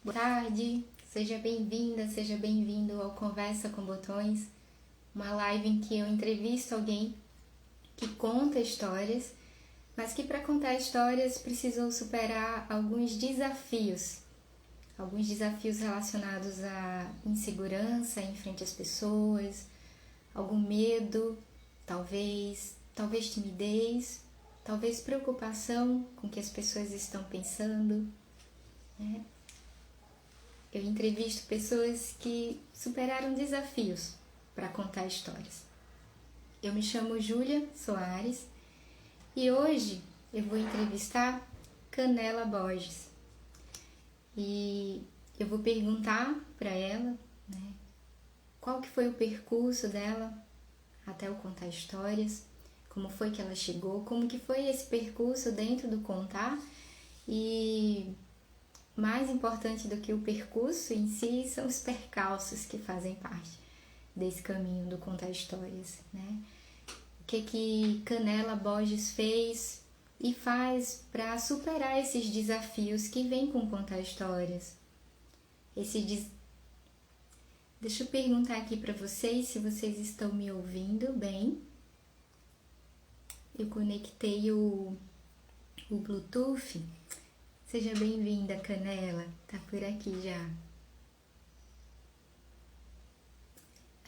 Boa tarde, seja bem-vinda, seja bem-vindo ao Conversa com Botões, uma live em que eu entrevisto alguém que conta histórias, mas que para contar histórias precisou superar alguns desafios relacionados à insegurança em frente às pessoas, algum medo, talvez timidez, talvez preocupação com o que as pessoas estão pensando, né? Eu entrevisto pessoas que superaram desafios para contar histórias. Eu me chamo Júlia Soares e hoje eu vou entrevistar Canela Borges. E eu vou perguntar para ela, né, qual que foi o percurso dela até eu contar histórias, como foi que ela chegou, como que foi esse percurso dentro do contar e mais importante do que o percurso em si são os percalços que fazem parte desse caminho do contar histórias, né? O que Canela Borges fez e faz para superar esses desafios que vêm com contar histórias. Deixa eu perguntar aqui para vocês se vocês estão me ouvindo bem. Eu conectei o Bluetooth. Seja bem-vinda, Canela. Tá por aqui já.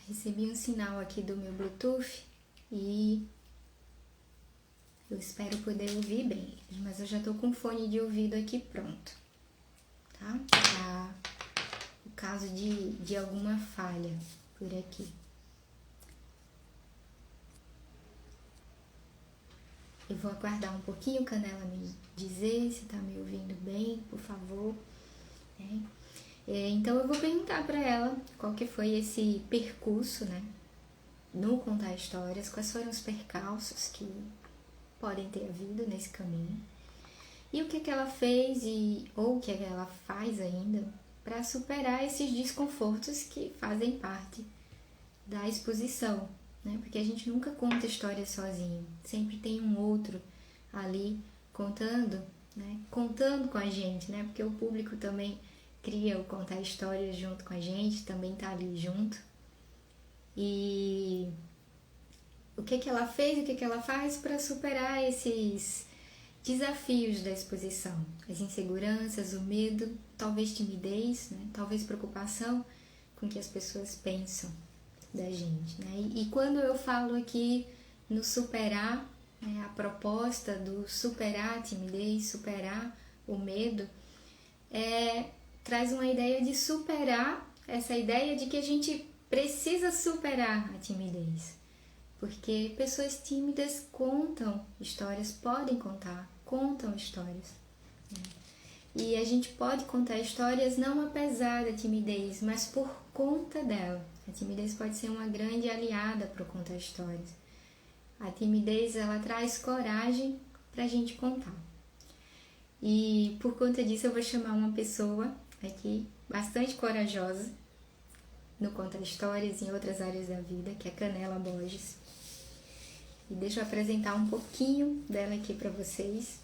Recebi um sinal aqui do meu Bluetooth e eu espero poder ouvir bem, mas eu já tô com fone de ouvido aqui pronto, tá? Para o caso de alguma falha por aqui. Eu vou aguardar um pouquinho, Canela, me dizer se tá me ouvindo bem, por favor. Então eu vou perguntar para ela qual que foi esse percurso, né? No contar histórias, quais foram os percalços que podem ter havido nesse caminho. E o que ela fez ou o que ela faz ainda para superar esses desconfortos que fazem parte da exposição, né? Porque a gente nunca conta história sozinho, sempre tem um outro ali contando, né? Contando com a gente, né? Porque o público também cria o contar histórias junto com a gente, também tá ali junto. E o que ela fez, o que ela faz para superar esses desafios da exposição, as inseguranças, o medo, talvez timidez, né? Talvez preocupação com o que as pessoas pensam da gente, né? E quando eu falo aqui no superar, né, a proposta do superar a timidez, superar o medo, traz uma ideia de superar essa ideia de que a gente precisa superar a timidez, porque pessoas tímidas contam histórias, podem contam histórias, né? E a gente pode contar histórias não apesar da timidez, mas por conta dela. A timidez pode ser uma grande aliada para o contar histórias. A timidez, ela traz coragem para a gente contar. E por conta disso eu vou chamar uma pessoa aqui bastante corajosa no contar histórias em outras áreas da vida, que é Canela Borges. E deixa eu apresentar um pouquinho dela aqui para vocês,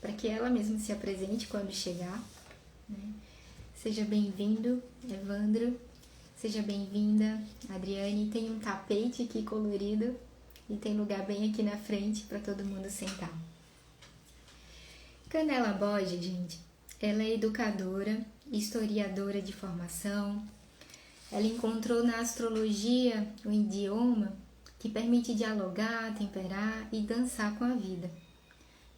para que ela mesma se apresente quando chegar, né? Seja bem-vindo, Evandro. Seja bem-vinda, Adriane. Tem um tapete aqui colorido e tem lugar bem aqui na frente para todo mundo sentar. Canela Borges, gente, ela é educadora, historiadora de formação. Ela encontrou na astrologia um idioma que permite dialogar, temperar e dançar com a vida.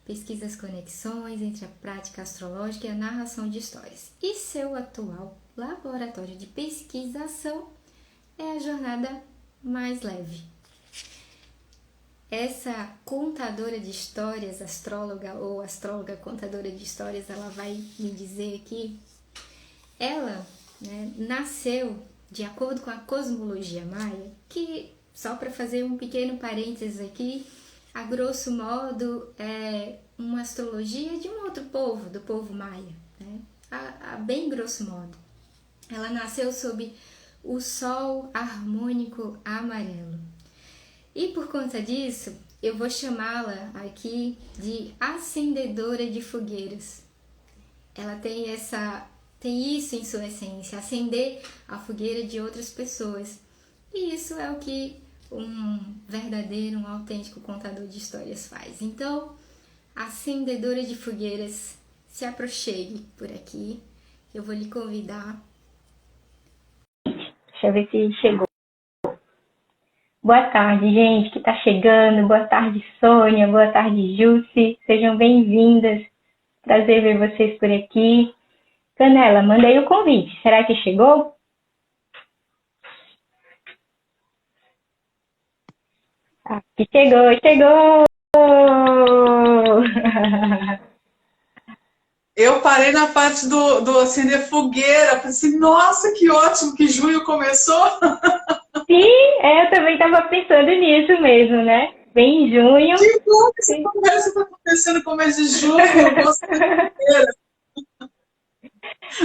Pesquisa as conexões entre a prática astrológica e a narração de histórias. E seu atual laboratório de pesquisação é a jornada mais leve. Essa contadora de histórias, astróloga ou astróloga contadora de histórias, ela vai me dizer aqui, ela, né, nasceu de acordo com a cosmologia maia, que, só para fazer um pequeno parênteses aqui, a grosso modo é uma astrologia de um outro povo, do povo maia, né? A bem grosso modo. Ela nasceu sob o sol harmônico amarelo. E por conta disso, eu vou chamá-la aqui de acendedora de fogueiras. Ela tem essa tem isso em sua essência, acender a fogueira de outras pessoas. E isso é o que um verdadeiro, um autêntico contador de histórias faz. Então, acendedora de fogueiras, se aproxime por aqui. Eu vou lhe convidar. Deixa eu ver se chegou. Boa tarde, gente que está chegando. Boa tarde, Sônia. Boa tarde, Jússi. Sejam bem-vindas. Prazer ver vocês por aqui. Canela, mandei o convite. Será que chegou? Aqui chegou! Eu parei na parte do acender fogueira. Pensei, nossa, que ótimo que junho começou. Sim, eu também estava pensando nisso mesmo, né? Bem em junho. Que bom que essa conversa está acontecendo no começo de junho. Eu gosto de fogueira.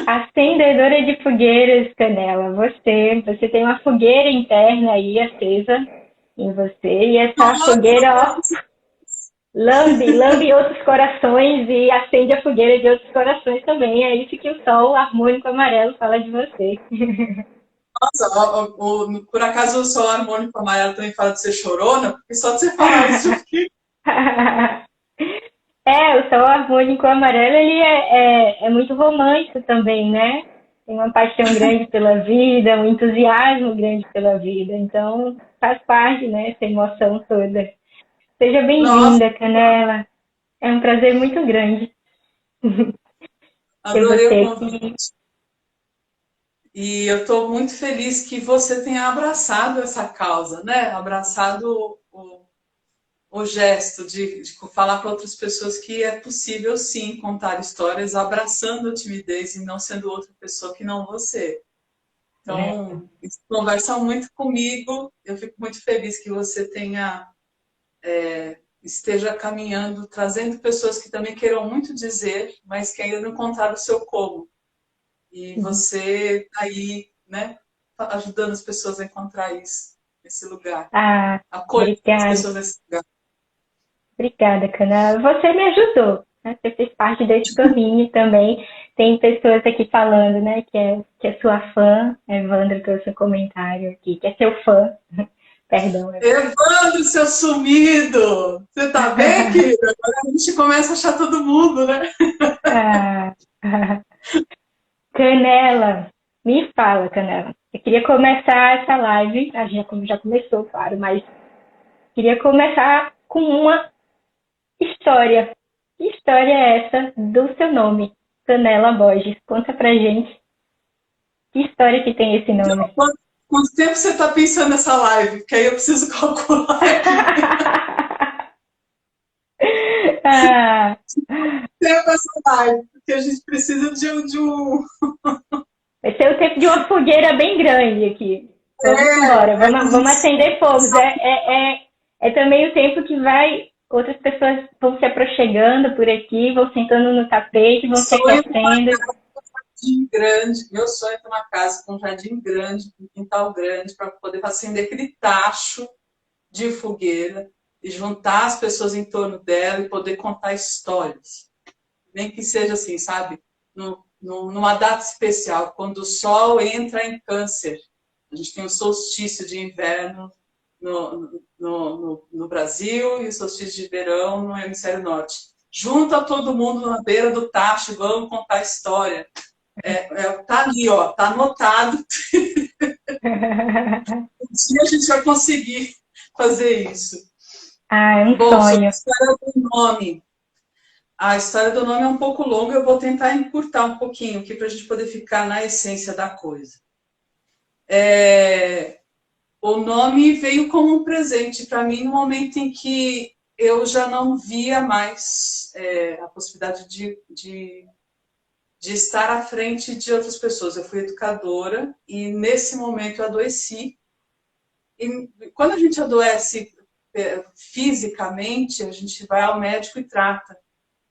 Acendedora de fogueiras, Canela. Você tem uma fogueira interna aí acesa em você. E essa fogueira, ó, lambe outros corações e acende a fogueira de outros corações também. É isso que o sol harmônico amarelo fala de você. Nossa, por acaso o sol harmônico amarelo também fala de ser chorona? Porque só de você falar isso eu fiquei... O sol harmônico amarelo, ele é muito romântico também, né? Tem uma paixão grande pela vida, um entusiasmo grande pela vida. Então, faz parte, né? Essa emoção toda. Seja Nossa, bem-vinda, Canela. É um prazer muito grande ter adorei você o aqui. convite. E eu estou muito feliz que você tenha abraçado essa causa, né? Abraçado o gesto de falar para outras pessoas que é possível sim contar histórias abraçando a timidez e não sendo outra pessoa que não você. Então, isso conversa muito comigo. Eu fico muito feliz que você esteja caminhando, trazendo pessoas que também queiram muito dizer, mas que ainda não encontraram o seu como. E você está aí, né, ajudando as pessoas a encontrar isso, esse lugar. Ah, Acolhendo as obrigada. pessoas nesse lugar. Obrigada, Canela. Você me ajudou, né? Você fez parte desse caminho também. Tem pessoas aqui falando, né, que é sua fã. A Evandra trouxe um comentário aqui, que é seu fã. Perdão, Evandra. Evandro, seu sumido! Você tá bem, querida? Agora a gente começa a achar todo mundo, né? Ah, Canela, me fala, Canela. Eu queria começar essa live, a gente já começou, claro, mas queria começar com uma história. Que história é essa do seu nome, Canela Borges? Conta pra gente que história que tem esse nome. Quanto tempo você tá pensando nessa live? Porque aí eu preciso calcular aqui. Ah, Tempo essa live, porque a gente precisa de um... vai ser o tempo de uma fogueira bem grande aqui. Vamos embora, É vamos isso. acender fogos. É também o tempo que outras pessoas vão se aproximando por aqui, vão sentando no tapete, vão se Sonho aquecendo. jardim grande. Meu sonho é ter uma casa com um jardim grande, com um quintal grande, para poder acender aquele tacho de fogueira e juntar as pessoas em torno dela e poder contar histórias. Nem que seja assim, sabe? Numa data especial, quando o sol entra em Câncer. A gente tem o solstício de inverno no Brasil e o solstício de verão no hemisfério norte. Junta todo mundo na beira do tacho, vamos contar história. Tá ali, ó, tá anotado. Um dia a gente vai conseguir fazer isso. Ah, é um Bom, sobre a sonho. história do nome. A história do nome é um pouco longa, eu vou tentar encurtar um pouquinho aqui para a gente poder ficar na essência da coisa. O nome veio como um presente para mim no momento em que eu já não via mais a possibilidade de estar à frente de outras pessoas. Eu fui educadora e nesse momento eu adoeci. E quando a gente adoece fisicamente, a gente vai ao médico e trata.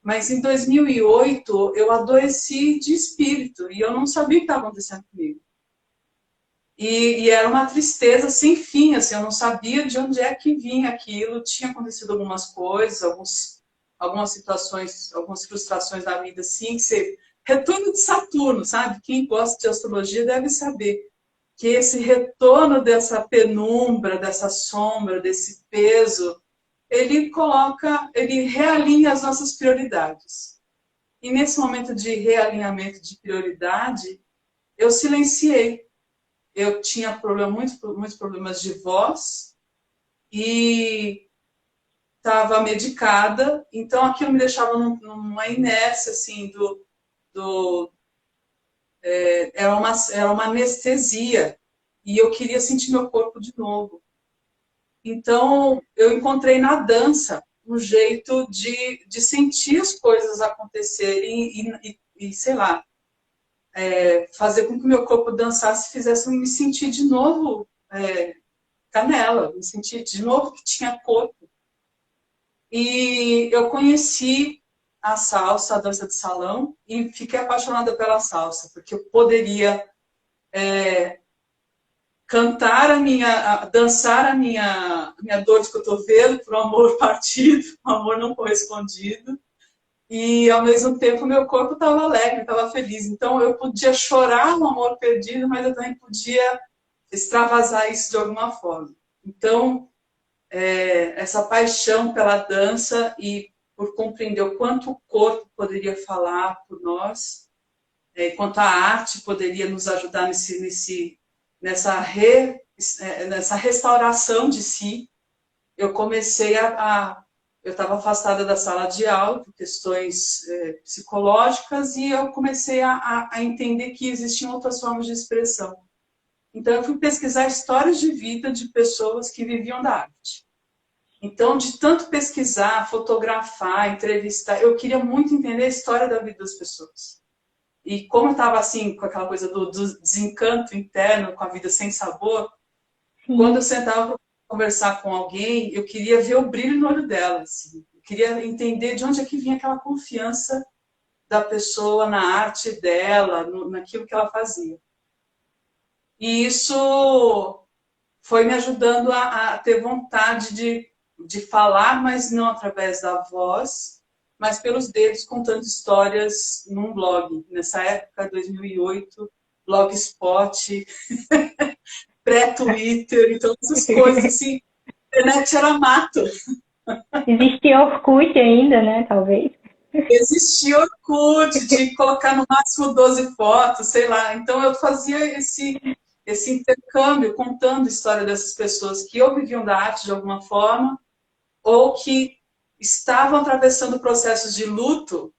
Mas em 2008 eu adoeci de espírito e eu não sabia o que estava acontecendo comigo. E era uma tristeza sem fim, assim, eu não sabia de onde é que vinha aquilo. Tinha acontecido algumas coisas, algumas situações, algumas frustrações da vida, sim, que você retorno de Saturno, sabe? Quem gosta de astrologia deve saber que esse retorno dessa penumbra, dessa sombra, desse peso, ele realinha as nossas prioridades. E nesse momento de realinhamento de prioridade, eu silenciei. Eu tinha muitos problemas de voz e estava medicada, então aquilo me deixava numa inércia, assim, era uma anestesia, e eu queria sentir meu corpo de novo. Então, eu encontrei na dança um jeito de sentir as coisas acontecerem e sei lá, fazer com que o meu corpo dançasse e fizesse me sentir de novo canela, me sentir de novo que tinha corpo. E eu conheci a salsa, a dança de salão, e fiquei apaixonada pela salsa, porque eu poderia dançar a minha dor de cotovelo por um amor partido, um amor não correspondido, e ao mesmo tempo meu corpo estava alegre, estava feliz. Então eu podia chorar um amor perdido, mas eu também podia extravasar isso de alguma forma. Então, essa paixão pela dança e por compreender o quanto o corpo poderia falar por nós, quanto a arte poderia nos ajudar nessa restauração de si, eu comecei eu estava afastada da sala de aula por questões psicológicas e eu comecei a entender que existiam outras formas de expressão. Então, eu fui pesquisar histórias de vida de pessoas que viviam da arte. Então, de tanto pesquisar, fotografar, entrevistar, eu queria muito entender a história da vida das pessoas. E como eu estava assim, com aquela coisa do desencanto interno, com a vida sem sabor, quando eu sentava para conversar com alguém, eu queria ver o brilho no olho dela. Assim. Eu queria entender de onde é que vinha aquela confiança da pessoa na arte dela, naquilo que ela fazia. E isso foi me ajudando a ter vontade de falar, mas não através da voz, mas pelos dedos, contando histórias num blog. Nessa época, 2008, Blogspot, pré-Twitter, então essas coisas assim, a internet era mato. Existia Orkut ainda, né, talvez. Existia Orkut, de colocar no máximo 12 fotos, sei lá. Então eu fazia esse intercâmbio, contando a história dessas pessoas que ou viviam da arte de alguma forma, ou que estavam atravessando processos de luto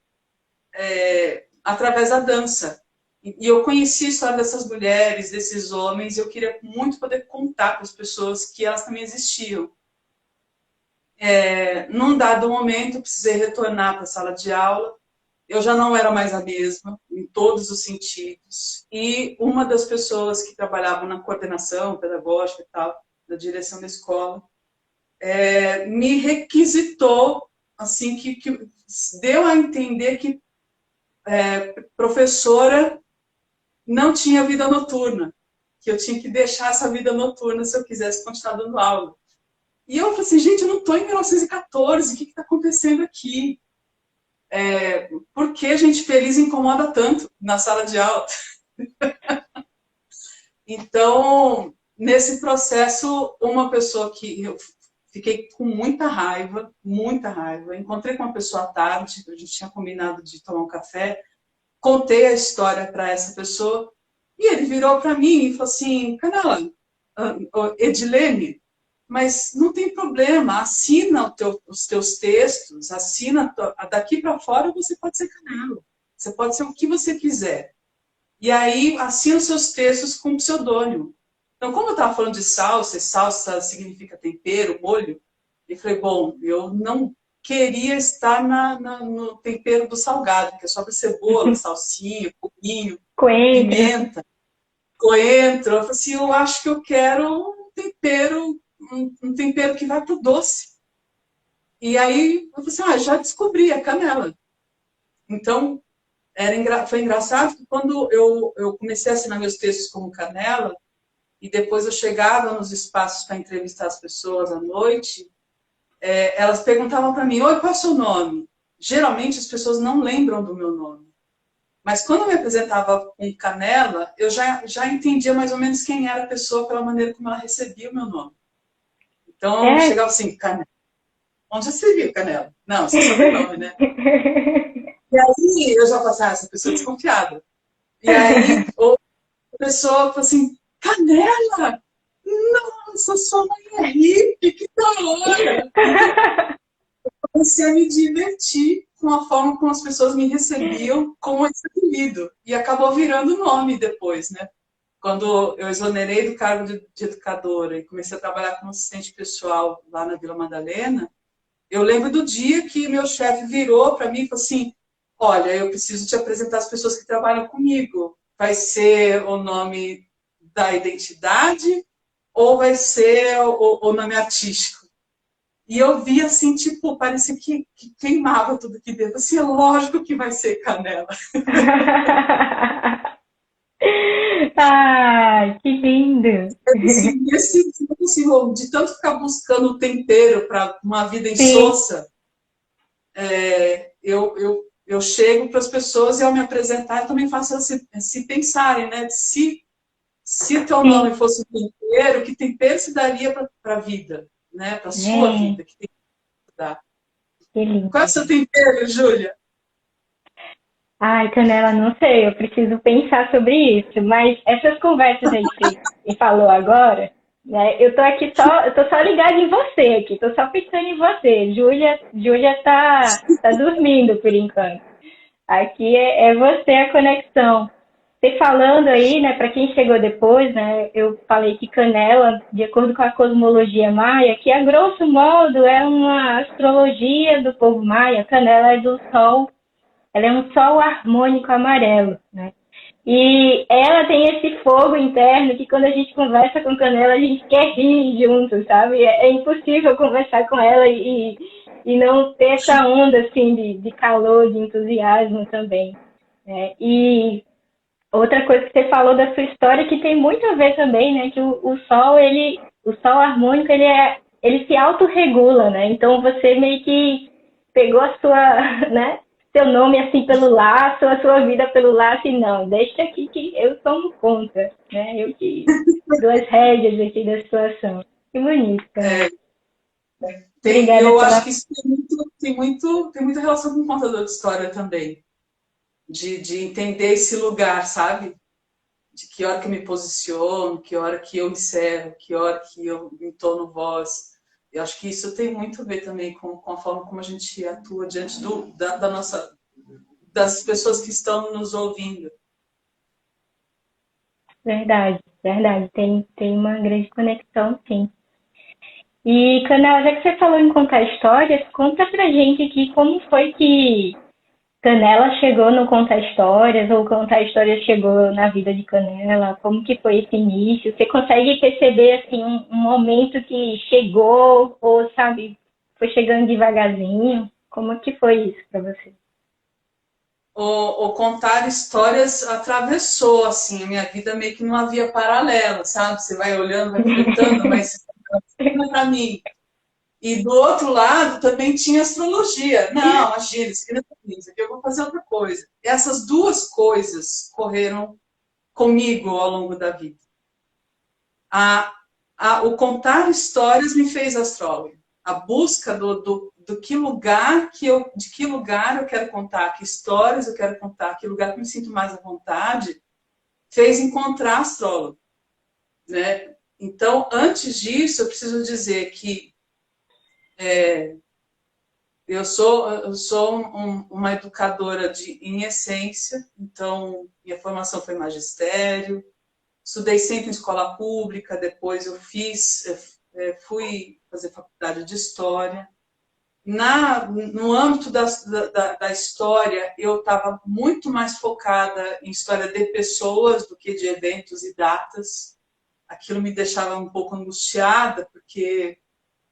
através da dança. E eu conheci a história dessas mulheres, desses homens, e eu queria muito poder contar para as pessoas que elas também existiam. Num dado momento, eu precisei retornar para a sala de aula. Eu já não era mais a mesma, em todos os sentidos. E uma das pessoas que trabalhavam na coordenação pedagógica e tal, da direção da escola, me requisitou, assim, que deu a entender que professora não tinha vida noturna, que eu tinha que deixar essa vida noturna se eu quisesse continuar dando aula. E eu falei assim, gente, eu não estou em 1914, o que está acontecendo aqui? Por que gente feliz incomoda tanto na sala de aula? Então, nesse processo, uma pessoa que eu fiquei com muita raiva, encontrei com uma pessoa à tarde, a gente tinha combinado de tomar um café, contei a história para essa pessoa, e ele virou para mim e falou assim, Canela, Edilene, mas não tem problema, assina os teus textos, assina, daqui para fora você pode ser Canela, você pode ser o que você quiser. E aí assina os seus textos com pseudônimo. Então, como eu estava falando de salsa, e salsa significa tempero, molho, eu falei, bom, eu não queria estar no tempero do salgado, que é só cebola, salsinha, cominho, pimenta, coentro. Eu falei assim, eu acho que eu quero um tempero que vai para o doce. E aí eu falei assim, já descobri, a canela. Então, foi engraçado que quando eu comecei a assinar meus textos como canela, e depois eu chegava nos espaços para entrevistar as pessoas à noite, elas perguntavam para mim, oi, qual é o seu nome? Geralmente as pessoas não lembram do meu nome. Mas quando eu me apresentava com Canela, eu já entendia mais ou menos quem era a pessoa pela maneira como ela recebia o meu nome. Então, eu chegava assim, Canela. Onde você viu, Canela? Não, seu sobrenome, né? E aí, eu já passava, essa pessoa desconfiada. E aí, outra pessoa falou assim, Canela! Nossa, sua mãe é hippie, que da hora! Comecei a me divertir com a forma como as pessoas me recebiam com esse apelido. E acabou virando nome depois, né? Quando eu exonerei do cargo de educadora e comecei a trabalhar como assistente pessoal lá na Vila Madalena, eu lembro do dia que meu chefe virou para mim e falou assim, olha, eu preciso te apresentar as pessoas que trabalham comigo. Vai ser o nome da identidade ou vai ser o nome artístico? E eu vi assim, tipo, parecia que queimava tudo aqui dentro. Assim, é lógico que vai ser Canela. Ai, que lindo! Assim, de tanto ficar buscando o tempero para uma vida Sim, insossa, eu chego para as pessoas e ao me apresentar eu também faço elas se pensarem, né? Se teu sim, nome fosse tempero, que tempero se daria para a vida, né? Para a sua gente, vida, que tem que dar. que Qual é o lindo. seu tempero, Júlia? Ai, Canela, não sei, eu preciso pensar sobre isso, mas essas conversas aí que você falou agora, né? Eu tô só ligada em você aqui, tô só pensando em você. Júlia tá dormindo por enquanto. Aqui é você a conexão. Você falando aí, né, para quem chegou depois, né, eu falei que Canela, de acordo com a cosmologia maia, que a grosso modo é uma astrologia do povo maia, Canela é do Sol, ela é um Sol harmônico amarelo, né? E ela tem esse fogo interno que quando a gente conversa com Canela, a gente quer rir junto, sabe? É impossível conversar com ela e não ter essa onda, assim, de calor, de entusiasmo também, né? E outra coisa que você falou da sua história que tem muito a ver também, né? Que o Sol, o Sol harmônico, ele se autorregula, né? Então você meio que pegou a sua, né? Seu nome assim pelo laço, a sua vida pelo laço, e não, deixa aqui que eu tomo conta, né? Eu que dou as rédeas aqui da situação. Que bonito, né? Obrigada Eu acho pela. que isso tem muita relação com o contador de história também. De entender esse lugar, sabe? De que hora que eu me posiciono, que hora que eu encerro, que hora que eu entono voz. Eu acho que isso tem muito a ver também com a forma como a gente atua diante da nossa, das pessoas que estão nos ouvindo. Verdade, verdade. Tem uma grande conexão, sim. E, Canela, já que você falou em contar histórias, conta pra gente aqui como foi que Canela chegou no Contar Histórias, ou Contar Histórias chegou na vida de Canela, como que foi esse início? Você consegue perceber, assim, um momento que chegou, ou, sabe, foi chegando devagarzinho? Como que foi isso pra você? O contar histórias atravessou, assim, a minha vida meio que não havia paralelo, sabe? Você vai olhando, vai flertando, mas para mim. E do outro lado também tinha astrologia. Não, imagina, isso aqui eu vou fazer outra coisa. Essas duas coisas correram comigo ao longo da vida. A, o contar histórias me fez astróloga. A busca do que lugar de que lugar eu quero contar, que histórias eu quero contar, que lugar que eu me sinto mais à vontade, fez encontrar astrólogo, né? Então, antes disso, eu preciso dizer que eu sou uma educadora em essência, então minha formação foi magistério, estudei sempre em escola pública, depois fui fazer faculdade de História. No âmbito da história, eu estava muito mais focada em história de pessoas do que de eventos e datas. Aquilo me deixava um pouco angustiada, porque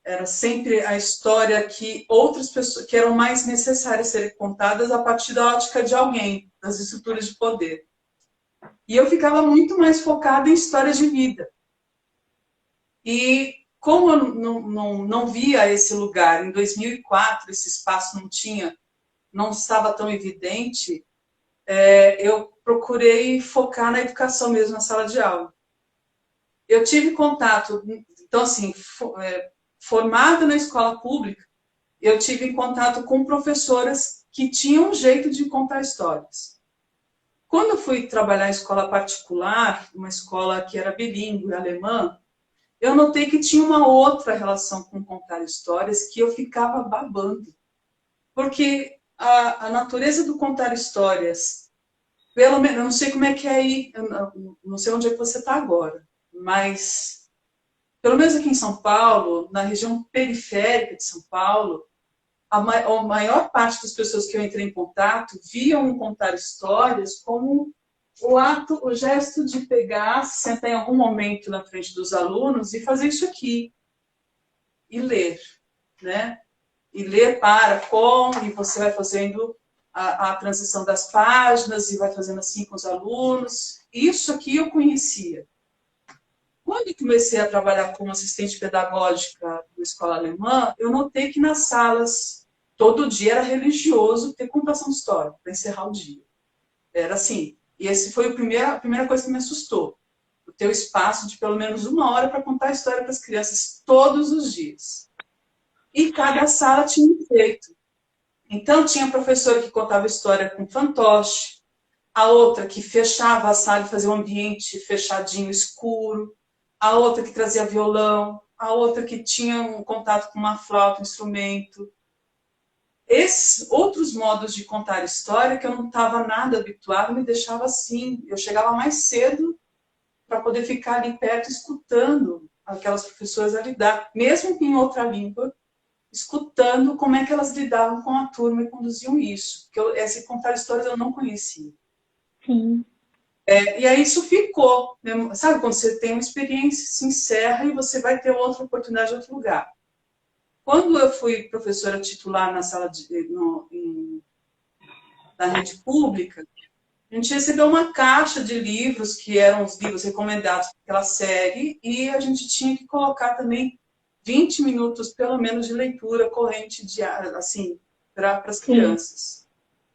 era sempre a história que outras pessoas que eram mais necessárias serem contadas a partir da ótica de alguém, das estruturas de poder. E eu ficava muito mais focada em histórias de vida. E como eu não via esse lugar, em 2004 esse espaço não estava tão evidente, eu procurei focar na educação mesmo, na sala de aula. Eu tive contato, então assim, formada na escola pública, eu tive contato com professoras que tinham um jeito de contar histórias. Quando eu fui trabalhar em escola particular, uma escola que era bilíngue, alemã, eu notei que tinha uma outra relação com contar histórias que eu ficava babando. Porque a natureza do contar histórias, pelo menos, eu não sei como é que é aí, eu não sei onde é que você está agora, mas pelo menos aqui em São Paulo, na região periférica de São Paulo, a maior parte das pessoas que eu entrei em contato viam contar histórias como o gesto de pegar, sentar em algum momento na frente dos alunos e fazer isso aqui, e ler, né? E ler para, com, e você vai fazendo a transição das páginas e vai fazendo assim com os alunos. Isso aqui eu conhecia. Quando eu comecei a trabalhar como assistente pedagógica na escola alemã, eu notei que nas salas, todo dia era religioso ter contação de história para encerrar o dia. Era assim. E esse foi a primeira coisa que me assustou. O teu espaço de pelo menos 1 hora para contar a história para as crianças todos os dias. E cada sala tinha um jeito. Então, tinha a professora que contava história com fantoche, a outra que fechava a sala e fazia um ambiente fechadinho, escuro, a outra que trazia violão, a outra que tinha um contato com uma flauta, um instrumento. Esses outros modos de contar história, que eu não estava nada habituada, me deixava assim. Eu chegava mais cedo para poder ficar ali perto, escutando aquelas professoras a lidar, mesmo que em outra língua, escutando como é que elas lidavam com a turma e conduziam isso. Porque esse contar histórias eu não conhecia. Sim. E aí isso ficou. Né? Sabe, quando você tem uma experiência, se encerra e você vai ter outra oportunidade em outro lugar. Quando eu fui professora titular na sala na rede pública, a gente recebeu uma caixa de livros, que eram os livros recomendados pela série, e a gente tinha que colocar também 20 minutos, pelo menos, de leitura corrente diária, assim, para as crianças.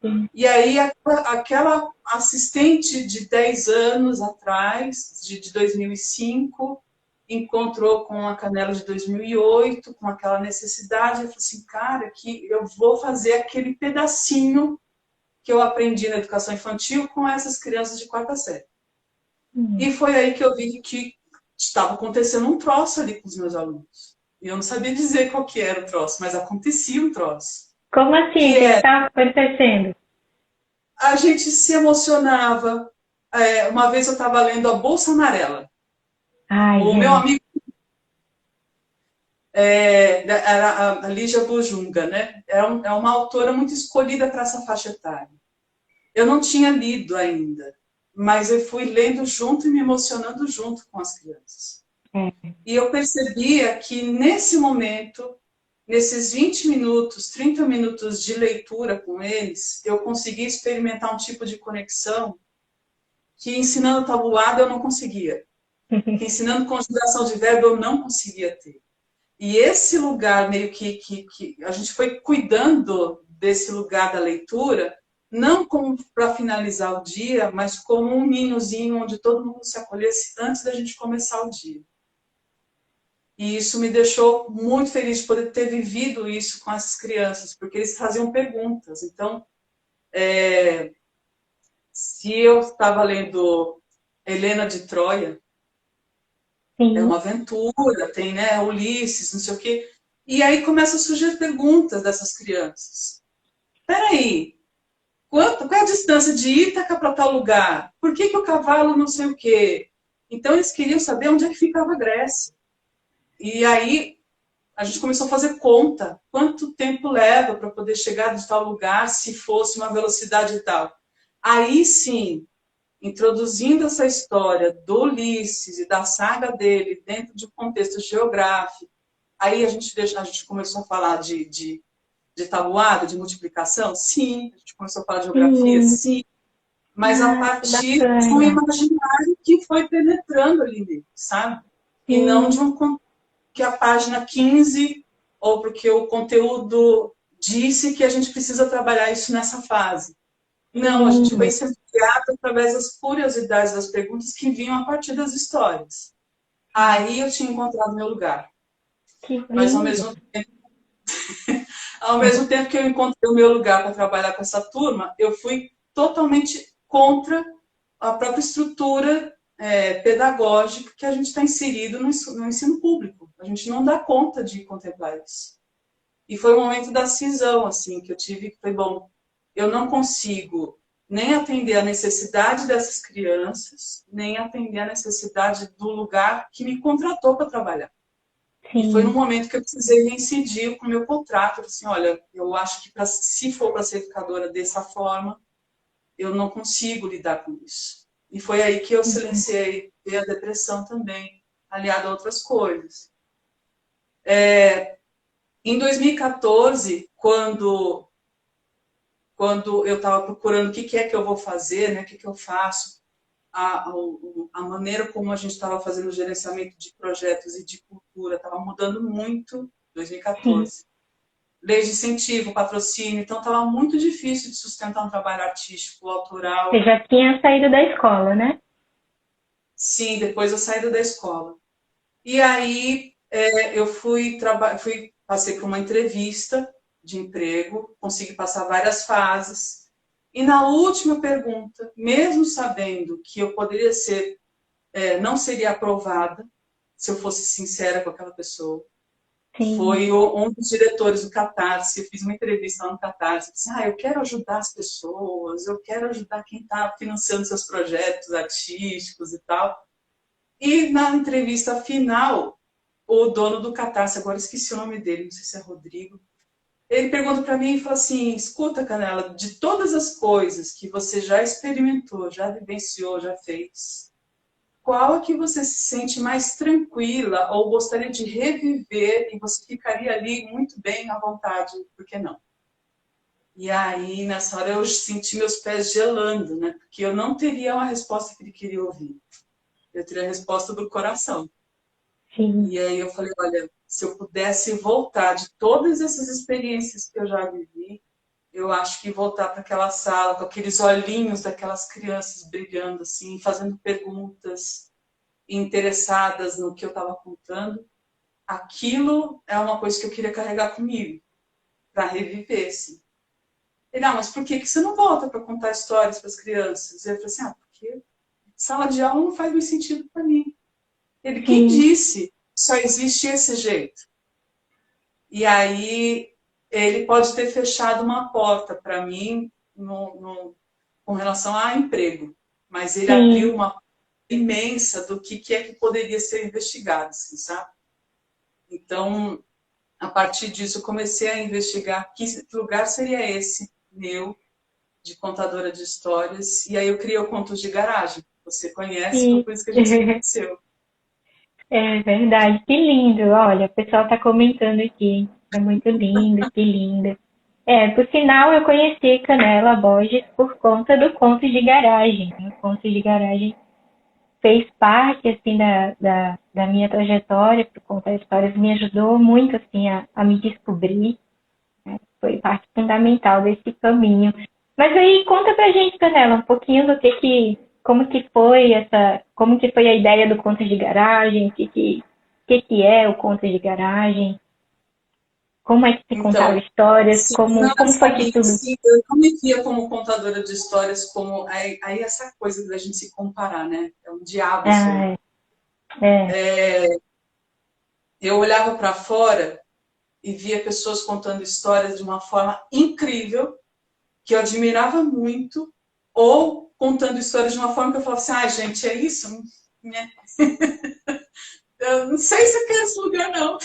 Sim. E aí, aquela assistente de 10 anos atrás, de 2005, encontrou com a Canela de 2008, com aquela necessidade, eu falei assim, cara, que eu vou fazer aquele pedacinho que eu aprendi na educação infantil com essas crianças de 4ª série. E foi aí que eu vi que estava acontecendo um troço ali com os meus alunos. E eu não sabia dizer qual que era o troço, mas acontecia um troço. Como assim? O que estava acontecendo? A gente se emocionava. Uma vez eu estava lendo A Bolsa Amarela. Ai, o gente. meu amigo era a Lígia Bojunga, né? É uma autora muito escolhida para essa faixa etária. Eu não tinha lido ainda, mas eu fui lendo junto e me emocionando junto com as crianças. E eu percebia que nesse momento, nesses 20 minutos, 30 minutos de leitura com eles, eu conseguia experimentar um tipo de conexão que ensinando tabuada eu não conseguia. Que ensinando conjugação de verbo eu não conseguia ter. E esse lugar meio que a gente foi cuidando desse lugar da leitura, não como para finalizar o dia, mas como um ninhozinho onde todo mundo se acolhesse antes da gente começar o dia. E isso me deixou muito feliz de poder ter vivido isso com essas crianças, porque eles faziam perguntas. Então, se eu estava lendo Helena de Troia, Sim. é uma aventura, tem, né, Ulisses, não sei o quê. E aí começam a surgir perguntas dessas crianças. Peraí, qual é a distância de Ítaca para tal lugar? Por que o cavalo não sei o quê? Então eles queriam saber onde é que ficava a Grécia. E aí a gente começou a fazer conta. Quanto tempo leva para poder chegar de tal lugar se fosse uma velocidade e tal? Aí sim, introduzindo essa história do Ulisses e da saga dele dentro de um contexto geográfico, aí a gente começou a falar de tabuada, de multiplicação, sim. A gente começou a falar de geografia, sim. Mas a partir de um imaginário que foi penetrando ali dentro, sabe? E não de que a página 15, ou porque o conteúdo disse que a gente precisa trabalhar isso nessa fase. Não, a gente foi sendo criado através das curiosidades, das perguntas que vinham a partir das histórias. Aí eu tinha encontrado meu lugar. Que Mas lindo. ao mesmo tempo que eu encontrei o meu lugar para trabalhar com essa turma, eu fui totalmente contra a própria estrutura pedagógica que a gente está inserido no ensino público. A gente não dá conta de contemplar isso. E foi o momento da cisão, assim, que eu tive, que foi, bom, eu não consigo nem atender a necessidade dessas crianças, nem atender a necessidade do lugar que me contratou para trabalhar. E foi no Sim, momento que eu precisei reincidir com o meu contrato. Assim, olha, eu acho que se for para ser educadora dessa forma, eu não consigo lidar com isso. E foi aí que eu silenciei a depressão também, aliada a outras coisas. Em 2014, quando eu estava procurando o que é que eu vou fazer, né, o que eu faço, a maneira como a gente estava fazendo o gerenciamento de projetos e de cultura estava mudando muito em sim. 2014. Lei de incentivo, patrocínio, então estava muito difícil de sustentar um trabalho artístico, Você autoral. já tinha saído da escola, né? Sim, depois eu saí da escola. E aí eu passei por uma entrevista de emprego, consegui passar várias fases. E na última pergunta, mesmo sabendo que eu poderia ser, não seria aprovada, se eu fosse sincera com aquela pessoa, Sim. foi um dos diretores do Catarse. Eu fiz uma entrevista lá no Catarse. Disse, eu quero ajudar as pessoas, eu quero ajudar quem está financiando seus projetos artísticos e tal. E na entrevista final, o dono do Catarse, agora esqueci o nome dele, não sei se é Rodrigo, ele pergunta para mim e fala assim, escuta, Canela, de todas as coisas que você já experimentou, já vivenciou, já fez, qual é que você se sente mais tranquila ou gostaria de reviver e você ficaria ali muito bem à vontade, por que não? E aí, nessa hora, eu senti meus pés gelando, né? Porque eu não teria uma resposta que ele queria ouvir. Eu teria a resposta do coração. Sim. E aí eu falei, olha, se eu pudesse voltar de todas essas experiências que eu já vivi, eu acho que voltar para aquela sala, com aqueles olhinhos daquelas crianças brilhando assim, fazendo perguntas interessadas no que eu estava contando, aquilo é uma coisa que eu queria carregar comigo, para reviver, assim. Ele, mas por que você não volta para contar histórias para as crianças? Eu falei assim, porque sala de aula não faz muito sentido para mim. Ele, quem Sim. disse? Só existe esse jeito. E aí ele pode ter fechado uma porta para mim com relação a emprego, mas ele Sim. abriu uma imensa do que é que poderia ser investigado, assim, sabe? Então, a partir disso, eu comecei a investigar que lugar seria esse meu, de contadora de histórias, e aí eu criei o Contos de Garagem. Você conhece, foi Sim. por isso que a gente se conheceu. É verdade, que lindo. Olha, o pessoal está comentando aqui. É muito lindo, que lindo. Por sinal, eu conheci Canela Borges por conta do Contos de Garagem, né? O Contos de Garagem fez parte, assim, da minha trajetória para contar histórias, me ajudou muito, assim, a me descobrir, né? Foi parte fundamental desse caminho. Mas aí, conta pra gente, Canela, um pouquinho como que foi como que foi a ideia do Contos de Garagem, o que é o Contos de Garagem, como é que se contava Então, histórias, seguindo como essa foi que linha, tudo... assim, eu não me via como contadora de histórias, como aí essa coisa da gente se comparar, né? É um diabo isso aí. Ah, é, Eu olhava para fora e via pessoas contando histórias de uma forma incrível, que eu admirava muito, ou contando histórias de uma forma que eu falava assim, gente, é isso? Né? Eu não sei se eu quero esse lugar, não.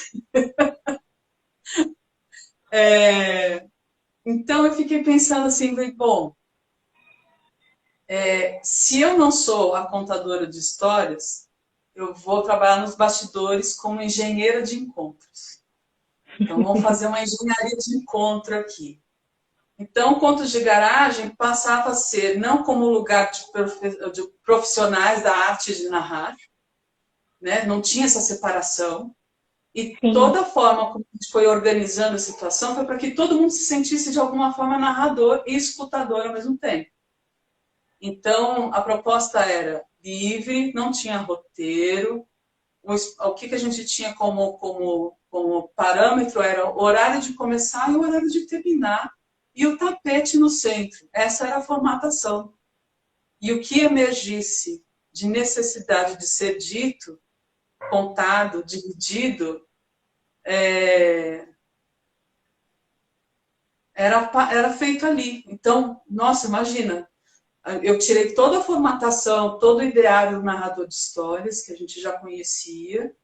Então eu fiquei pensando assim, bom, se eu não sou a contadora de histórias, eu vou trabalhar nos bastidores como engenheira de encontros. Então vamos fazer uma engenharia de encontro aqui. Então, Contos de Garagem passava a ser não como lugar de profissionais da arte de narrar, né? Não tinha essa separação. E sim, toda a forma como a gente foi organizando a situação foi para que todo mundo se sentisse de alguma forma narrador e escutador ao mesmo tempo. Então, a proposta era livre, não tinha roteiro. O que a gente tinha como parâmetro era o horário de começar e o horário de terminar. E o tapete no centro. Essa era a formatação. E o que emergisse de necessidade de ser dito, contado, dividido, era feito ali. Então, nossa, imagina, eu tirei toda a formatação, todo o ideário do narrador de histórias, que a gente já conhecia,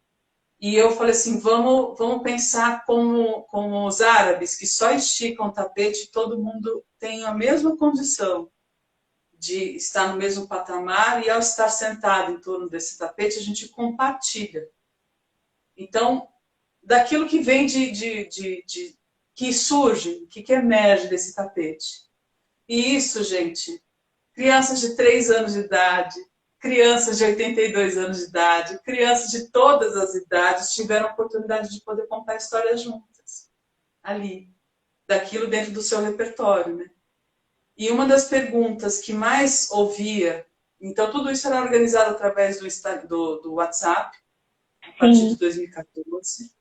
e eu falei assim, vamos pensar como os árabes, que só esticam o tapete, todo mundo tem a mesma condição de estar no mesmo patamar, e ao estar sentado em torno desse tapete, a gente compartilha. Então, daquilo que vem que surge, que emerge desse tapete. E isso, gente, crianças de 3 anos de idade, crianças de 82 anos de idade, crianças de todas as idades tiveram a oportunidade de poder contar histórias juntas, ali, daquilo dentro do seu repertório, né? E uma das perguntas que mais ouvia, então tudo isso era organizado através do WhatsApp, a partir de 2014.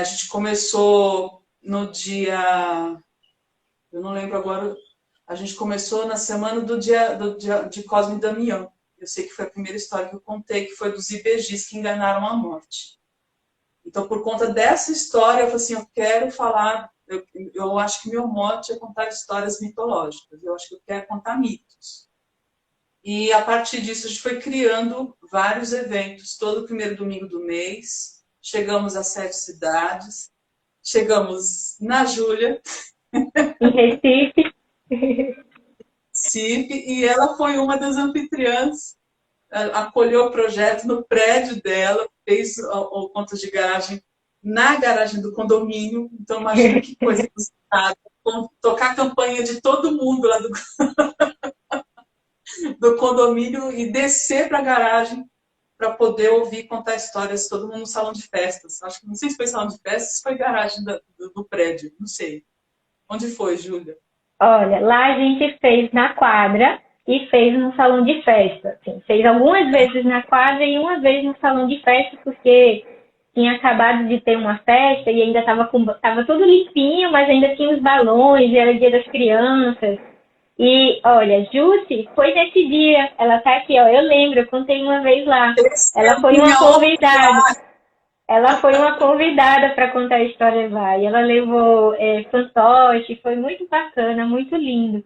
A gente começou no dia, eu não lembro agora, a gente começou na semana do dia de Cosme e Damião. Eu sei que foi a primeira história que eu contei, que foi dos IBGs que enganaram a morte. Então, por conta dessa história, eu falei assim, eu quero falar, eu acho que meu mote é contar histórias mitológicas, eu acho que eu quero contar mitos. E a partir disso, a gente foi criando vários eventos, todo primeiro domingo do mês, chegamos a 7 cidades, chegamos na Júlia, Em Recife. Recife, e ela foi uma das anfitriãs, acolheu o projeto no prédio dela, fez o Contos de Garagem na garagem do condomínio. Então, imagina que coisa inusitada. Tocar a campanha de todo mundo lá do condomínio e descer para a garagem para poder ouvir contar histórias, todo mundo no salão de festas. Acho que não sei se foi salão de festas, se foi garagem do prédio, não sei. Onde foi, Júlia? Olha, lá a gente fez na quadra e fez no salão de festa. Assim, fez algumas vezes na quadra e uma vez no salão de festa, porque tinha acabado de ter uma festa e ainda tava tudo limpinho, mas ainda tinha os balões, e era dia das crianças. E, olha, Jussi foi nesse dia, ela tá aqui, ó, eu lembro, eu contei uma vez lá. Ela foi uma convidada. Ela foi uma convidada para contar a história lá. E ela levou fantoche, foi muito bacana, muito lindo.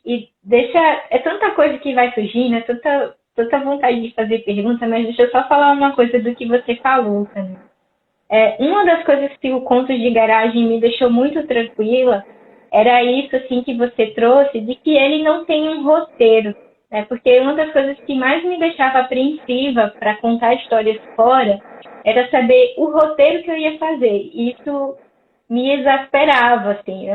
E é tanta coisa que vai surgindo, é tanta vontade de fazer pergunta, mas deixa eu só falar uma coisa do que você falou, Camila. Uma das coisas que o Contos de Garagem me deixou muito tranquila era isso, assim, que você trouxe, de que ele não tem um roteiro, né? Porque uma das coisas que mais me deixava apreensiva para contar histórias fora era saber o roteiro que eu ia fazer. E isso me exasperava, assim,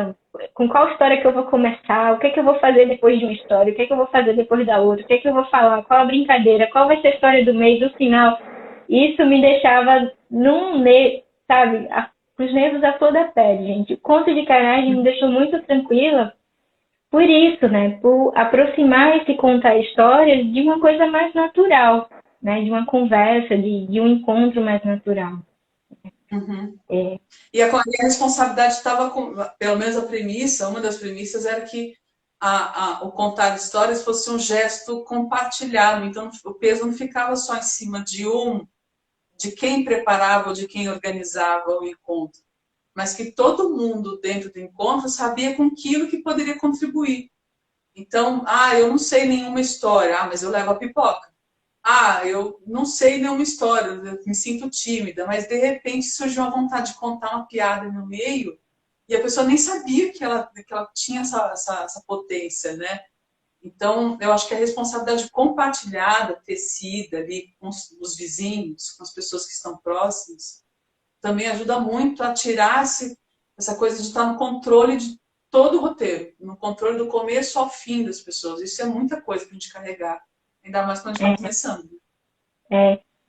com qual história que eu vou começar, o que é que eu vou fazer depois de uma história, o que é que eu vou fazer depois da outra, o que é que eu vou falar, qual a brincadeira, qual vai ser a história do meio, do final. Isso me deixava sabe, com os nervos à flor da pele, gente. O Conto de Garagem me deixou muito tranquila por isso, né? Por aproximar esse contar histórias de uma coisa mais natural, né? De uma conversa, de um encontro mais natural. Uhum. E a responsabilidade estava pelo menos a premissa, uma das premissas era que o contar histórias fosse um gesto compartilhado, então o peso não ficava só em cima de quem preparava ou de quem organizava o encontro, mas que todo mundo dentro do encontro sabia com aquilo que poderia contribuir. Então, eu não sei nenhuma história, mas eu levo a pipoca. Eu não sei nenhuma história, eu me sinto tímida, mas de repente surgiu a vontade de contar uma piada no meio e a pessoa nem sabia que ela tinha essa potência, né? Então, eu acho que a responsabilidade compartilhada, tecida ali com os vizinhos, com as pessoas que estão próximas, também ajuda muito a tirar essa coisa de estar no controle de todo o roteiro, no controle do começo ao fim das pessoas. Isso é muita coisa para a gente carregar. Ainda mais quando a gente está começando.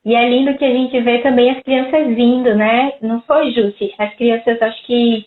E é lindo que a gente vê também as crianças vindo, né? Não foi, Jussi? As crianças, acho que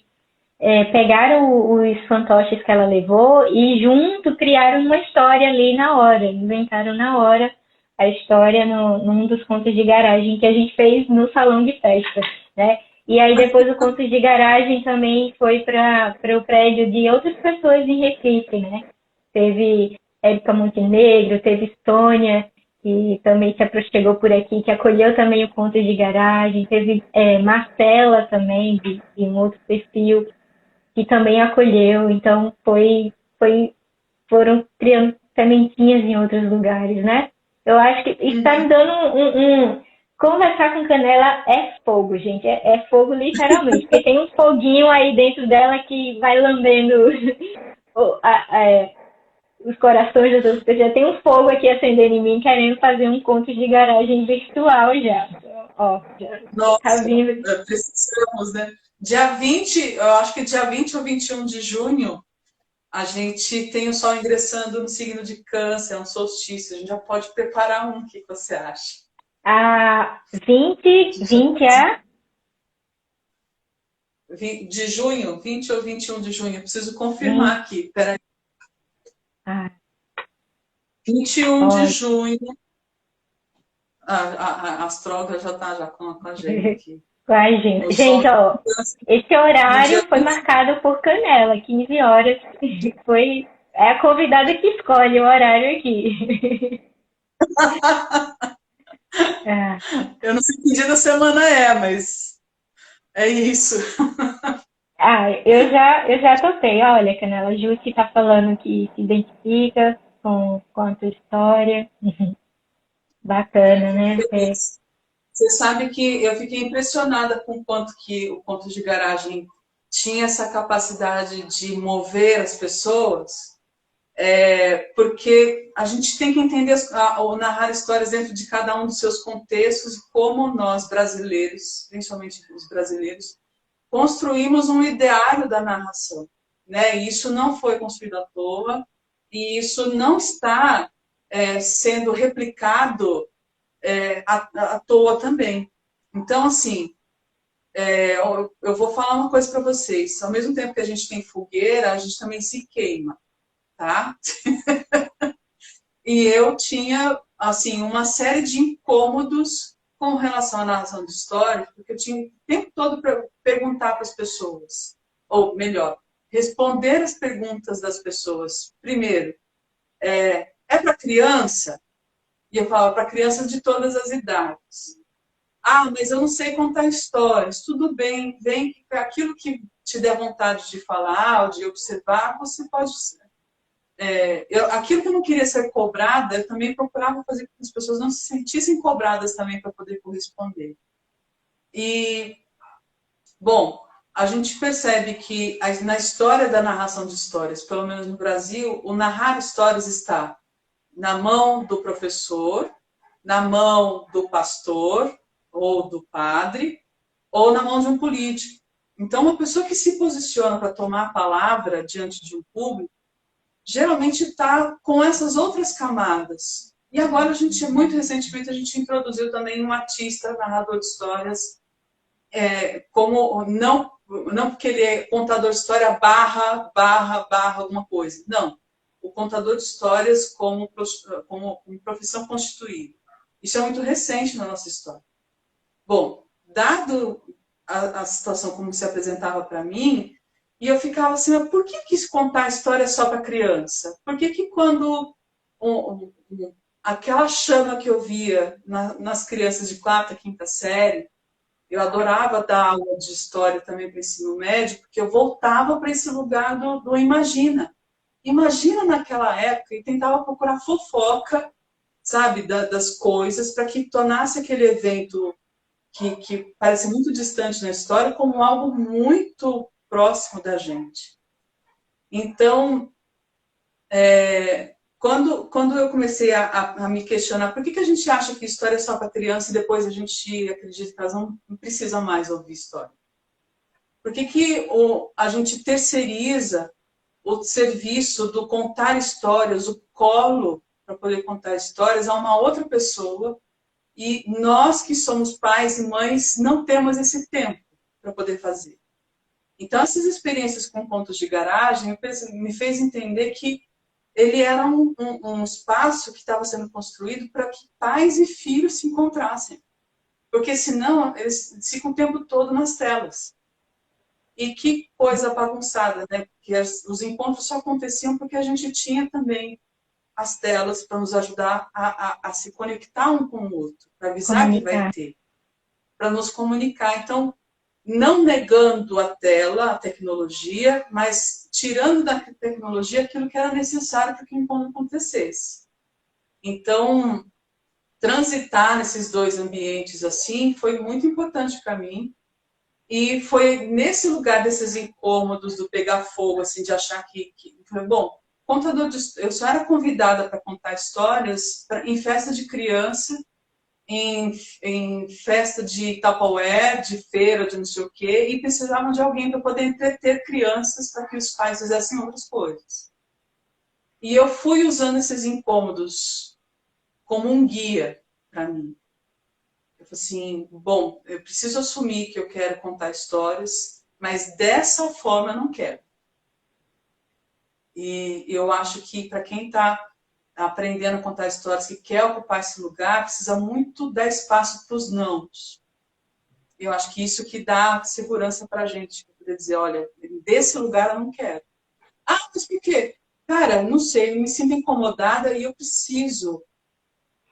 pegaram os fantoches que ela levou e junto criaram uma história ali na hora, inventaram na hora a história num dos contos de garagem que a gente fez no salão de festa, né? E aí depois o conto de garagem também foi para o prédio de outras pessoas em Recife, né? Teve Érica Montenegro, teve Sônia, que também chegou por aqui, que acolheu também o conto de garagem, teve Marcela também, de um outro perfil, que também acolheu, então foram criando sementinhas em outros lugares, né? Eu acho que está me dando conversar com Canela é fogo, gente, é fogo literalmente, porque tem um foguinho aí dentro dela que vai lambendo os corações das outras pessoas. Já tem um fogo aqui acendendo em mim, querendo fazer um conto de garagem virtual já. Ó, já Nossa, tá vindo. precisamos, né? Dia 20, eu acho que dia 20 ou 21 de junho, a gente tem o Sol ingressando no signo de Câncer, é um solstício. A gente já pode preparar um, o que você acha? 20 é? De junho, 20 ou 21 de junho. Eu preciso confirmar aqui, peraí. 21 de junho. A astróloga já está já com a gente aqui. Ai, gente. Gente, ó, esse horário foi marcado por Canela, 15 horas. É a convidada que escolhe o horário aqui. Eu não sei que dia da semana mas é isso. Eu já topei. Olha, Canela, Ju que tá falando que se identifica com a tua história. Bacana, né? Você sabe que eu fiquei impressionada com o quanto que o conto de garagem tinha essa capacidade de mover as pessoas, porque a gente tem que entender ou narrar histórias dentro de cada um dos seus contextos, como nós brasileiros, principalmente os brasileiros, construímos um ideário da narração, né? E isso não foi construído à toa, e isso não está sendo replicado à toa também. Então, assim, eu vou falar uma coisa para vocês. Ao mesmo tempo que a gente tem fogueira, a gente também se queima, tá? E eu tinha, assim, uma série de incômodos com relação à narração de histórias, porque eu tinha o tempo todo para perguntar para as pessoas, ou melhor, responder as perguntas das pessoas. Primeiro, é para criança? E eu falava para crianças de todas as idades. Mas eu não sei contar histórias. Tudo bem, vem aquilo que te der vontade de falar ou de observar, você pode... aquilo que eu não queria ser cobrada, eu também procurava fazer com que as pessoas não se sentissem cobradas também para poder corresponder. E, bom, a gente percebe que na história da narração de histórias, pelo menos no Brasil, o narrar histórias está na mão do professor, na mão do pastor ou do padre, ou na mão de um político. Então, uma pessoa que se posiciona para tomar a palavra diante de um público, geralmente está com essas outras camadas. E agora, muito recentemente, a gente introduziu também um artista, narrador de histórias, como não porque ele é contador de história barra alguma coisa. Não. O contador de histórias como profissão constituída. Isso é muito recente na nossa história. Bom, dado a situação como se apresentava para mim, e eu ficava assim, mas por que quis contar a história só para criança? Por que quando aquela chama que eu via nas crianças de 4ª, 5ª série, eu adorava dar aula de história também para o ensino médio, porque eu voltava para esse lugar do imagina. Imagina naquela época e tentava procurar fofoca, sabe, das coisas, para que tornasse aquele evento que parece muito distante na história como algo muito próximo da gente. Então, quando eu comecei a me questionar por que a gente acha que história é só para criança e depois a gente acredita que elas não precisam mais ouvir história? Por que a gente terceiriza o serviço do contar histórias, o colo para poder contar histórias a uma outra pessoa, e nós que somos pais e mães não temos esse tempo para poder fazer? Então, essas experiências com pontos de garagem me fez entender que ele era um espaço que estava sendo construído para que pais e filhos se encontrassem. Porque senão eles ficam o tempo todo nas telas. E que coisa bagunçada, né? Porque os encontros só aconteciam porque a gente tinha também as telas para nos ajudar a se conectar um com o outro, para avisar que vai ter, para nos comunicar. Então, não negando a tela, a tecnologia, mas tirando da tecnologia aquilo que era necessário para que o encontro acontecesse. Então, transitar nesses dois ambientes assim foi muito importante para mim. E foi nesse lugar desses incômodos do pegar fogo, assim, de achar bom, eu só era convidada para contar histórias em festa de criança, em festa de Tupperware, de feira, de não sei o quê, e precisavam de alguém para poder entreter crianças para que os pais fizessem outras coisas. E eu fui usando esses incômodos como um guia para mim. Eu falei assim, bom, eu preciso assumir que eu quero contar histórias, mas dessa forma eu não quero. E eu acho que para quem está aprendendo a contar histórias, que quer ocupar esse lugar, precisa muito dar espaço para os nãos. Eu acho que isso que dá segurança para a gente, poder dizer, olha, desse lugar eu não quero. Ah, mas por quê? Cara, não sei, eu me sinto incomodada e eu preciso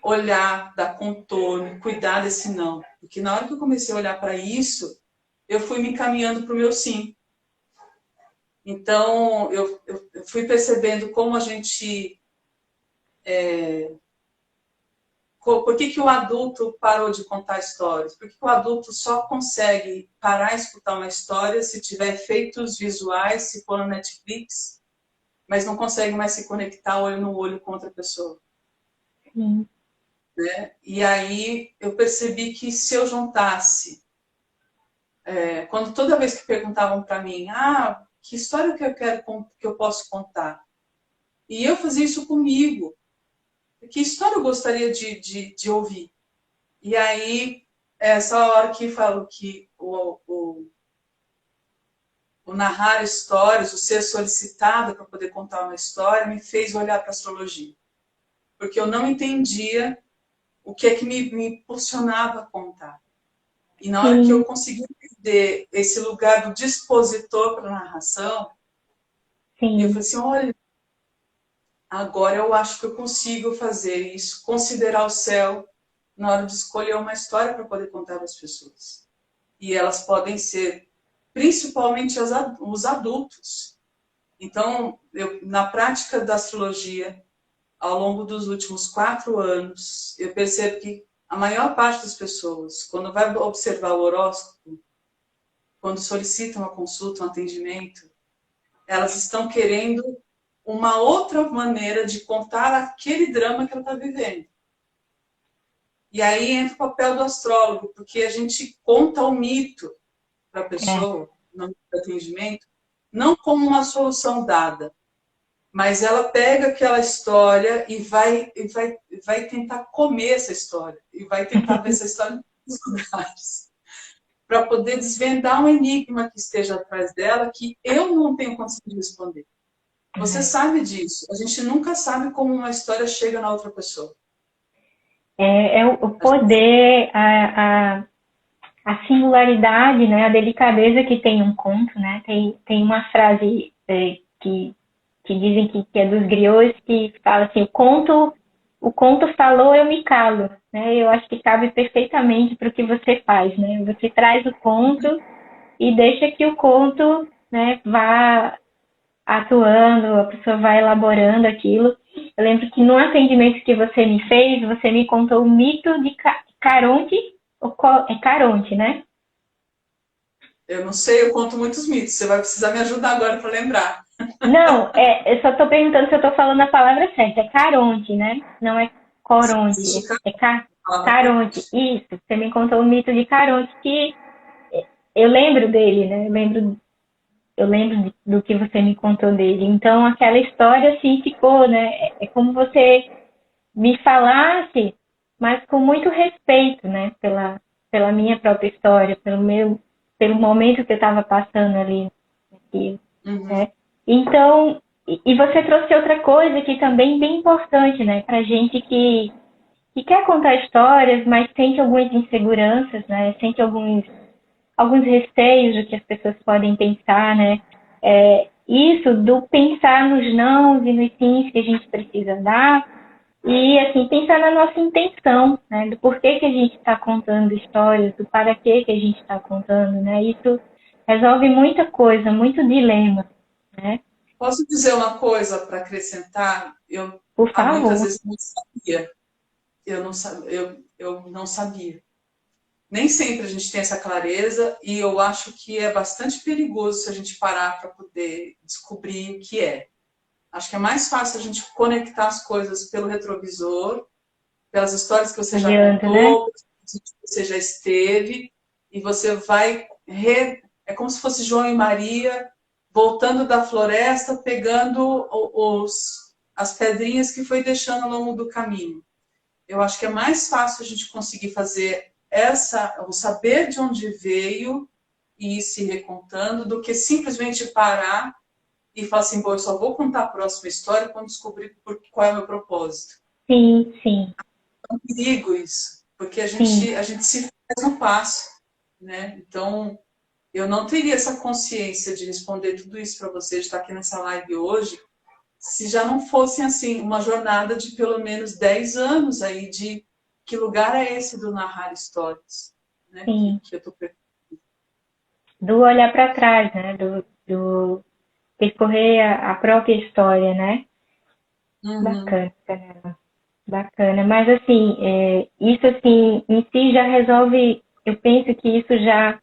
olhar, dar contorno, cuidar desse não. Porque na hora que eu comecei a olhar para isso, eu fui me encaminhando para o meu sim. Então, eu fui percebendo como a gente... por que o adulto parou de contar histórias? Por que o adulto só consegue parar e escutar uma história se tiver efeitos visuais, se for no Netflix, mas não consegue mais se conectar olho no olho com outra pessoa? Sim. Né? E aí eu percebi que se eu juntasse, quando toda vez que perguntavam para mim, que história que eu quero que eu posso contar? E eu fazia isso comigo. Que história eu gostaria de ouvir? E aí, essa hora que falo que o narrar histórias, o ser solicitada para poder contar uma história, me fez olhar para a astrologia. Porque eu não entendia o que é que me impulsionava a contar. E na hora que eu consegui entender esse lugar do dispositor para a narração, eu falei assim, olha, agora eu acho que eu consigo fazer isso, considerar o céu na hora de escolher uma história para poder contar para as pessoas. E elas podem ser, principalmente os adultos. Então, na prática da astrologia, ao longo dos últimos 4 anos, eu percebo que a maior parte das pessoas, quando vai observar o horóscopo, quando solicitam uma consulta, um atendimento, elas estão querendo uma outra maneira de contar aquele drama que ela está vivendo. E aí entra o papel do astrólogo, porque a gente conta o mito para a pessoa, no atendimento, não como uma solução dada, mas ela pega aquela história e vai tentar comer essa história, e vai tentar ver essa história em todos os lugares, para poder desvendar um enigma que esteja atrás dela, que eu não tenho conseguido responder. Você sabe disso. A gente nunca sabe como uma história chega na outra pessoa. É o poder, a singularidade, né, a delicadeza que tem um conto, né? Tem uma frase que dizem que é dos griots, que fala assim, o conto falou, eu me calo, né? Eu acho que cabe perfeitamente para o que você faz, né? Você traz o conto e deixa que o conto, né, vá atuando, a pessoa vai elaborando aquilo. Eu lembro que no atendimento que você me fez, você me contou o mito de Caronte, é Caronte, né? Eu não sei, eu conto muitos mitos. Você vai precisar me ajudar agora para lembrar. Não, eu só estou perguntando se eu estou falando a palavra certa. É Caronte, né? Não é Coronte. É Caronte. Isso. Você me contou o mito de Caronte, que eu lembro dele, né? Eu lembro do que você me contou dele. Então, aquela história, assim, ficou, né? É como você me falasse, mas com muito respeito, né? Pela minha própria história, pelo momento que eu estava passando ali. Uhum. Né? Então, e você trouxe outra coisa que também é bem importante, né, para gente que quer contar histórias, mas sente algumas inseguranças, né, sente alguns receios do que as pessoas podem pensar, né, isso do pensar nos nãos e nos sims que a gente precisa dar e, assim, pensar na nossa intenção, né, do porquê que a gente está contando histórias, do para que a gente está contando, né, isso resolve muita coisa, muito dilema, né. Posso dizer uma coisa para acrescentar? Eu, Por há muitas favor. vezes, não sabia. Eu não sabia. Nem sempre a gente tem essa clareza e eu acho que é bastante perigoso se a gente parar para poder descobrir o que é. Acho que é mais fácil a gente conectar as coisas pelo retrovisor, pelas histórias que você já Adianta, né? contou, que você já esteve, e você vai. É como se fosse João e Maria voltando da floresta, pegando as pedrinhas que foi deixando ao longo do caminho. Eu acho que é mais fácil a gente conseguir fazer o saber de onde veio e ir se recontando, do que simplesmente parar e falar assim, bom, eu só vou contar a próxima história quando descobrir qual é o meu propósito. Sim, sim, É um perigo isso, porque sim. a gente se faz no passo, né? Então, eu não teria essa consciência de responder tudo isso para você, de estar aqui nessa live hoje, se já não fosse assim uma jornada de pelo menos 10 anos aí de que lugar é esse do narrar histórias, né? Sim. Que eu tô Do olhar para trás, né? Do percorrer a própria história, né? Uhum. Bacana, Canela. Bacana. Mas, assim, isso, assim, em si já resolve. Eu penso que isso já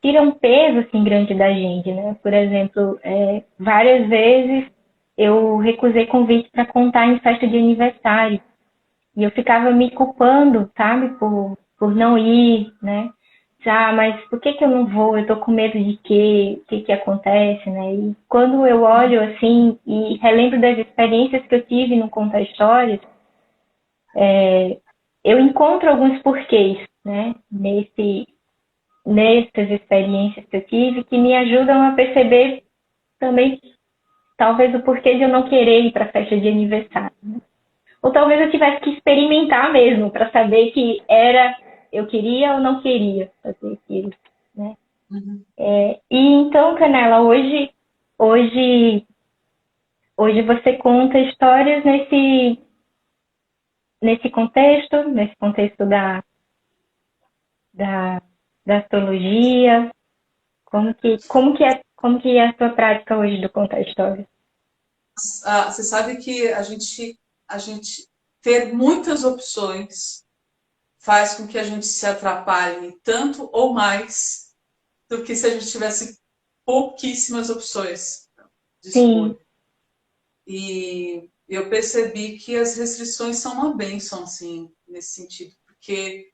tira um peso, assim, grande da gente, né? Por exemplo, várias vezes eu recusei convite para contar em festa de aniversário. E eu ficava me culpando, sabe, por não ir, né? Ah, mas por que eu não vou? Eu tô com medo de quê? O que que acontece, né? E quando eu olho assim e relembro das experiências que eu tive no Contar Histórias, eu encontro alguns porquês, né? Nessas experiências que eu tive que me ajudam a perceber também, talvez, o porquê de eu não querer ir para a festa de aniversário. Ou talvez eu tivesse que experimentar mesmo para saber que eu queria ou não queria fazer aquilo, né? Uhum. E então, Canela, hoje, hoje você conta histórias nesse contexto da, da astrologia. Como que é a sua prática hoje do contar histórias? Você sabe que a gente ter muitas opções faz com que a gente se atrapalhe tanto ou mais do que se a gente tivesse pouquíssimas opções de Sim, escolha. E eu percebi que as restrições são uma bênção, assim, nesse sentido, porque,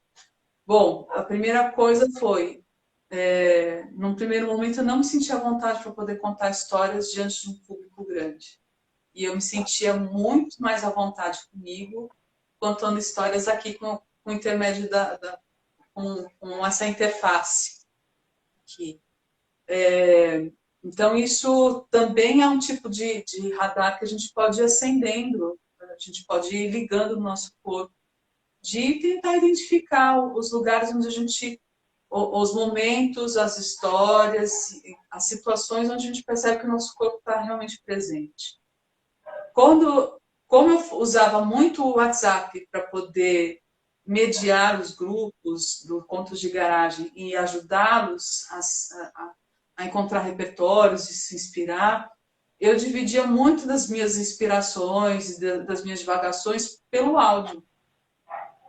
bom, a primeira coisa foi, num primeiro momento, eu não me sentia à vontade para poder contar histórias diante de um público grande. E eu me sentia muito mais à vontade comigo, contando histórias aqui com o intermédio com essa interface aqui. Então, isso também é um tipo de radar que a gente pode ir acendendo, a gente pode ir ligando no nosso corpo, de tentar identificar os lugares onde a gente, os momentos, as histórias, as situações onde a gente percebe que o nosso corpo está realmente presente. Como eu usava muito o WhatsApp para poder mediar os grupos do Contos de Garagem e ajudá-los a encontrar repertórios e se inspirar, eu dividia muito das minhas inspirações, das minhas divagações pelo áudio.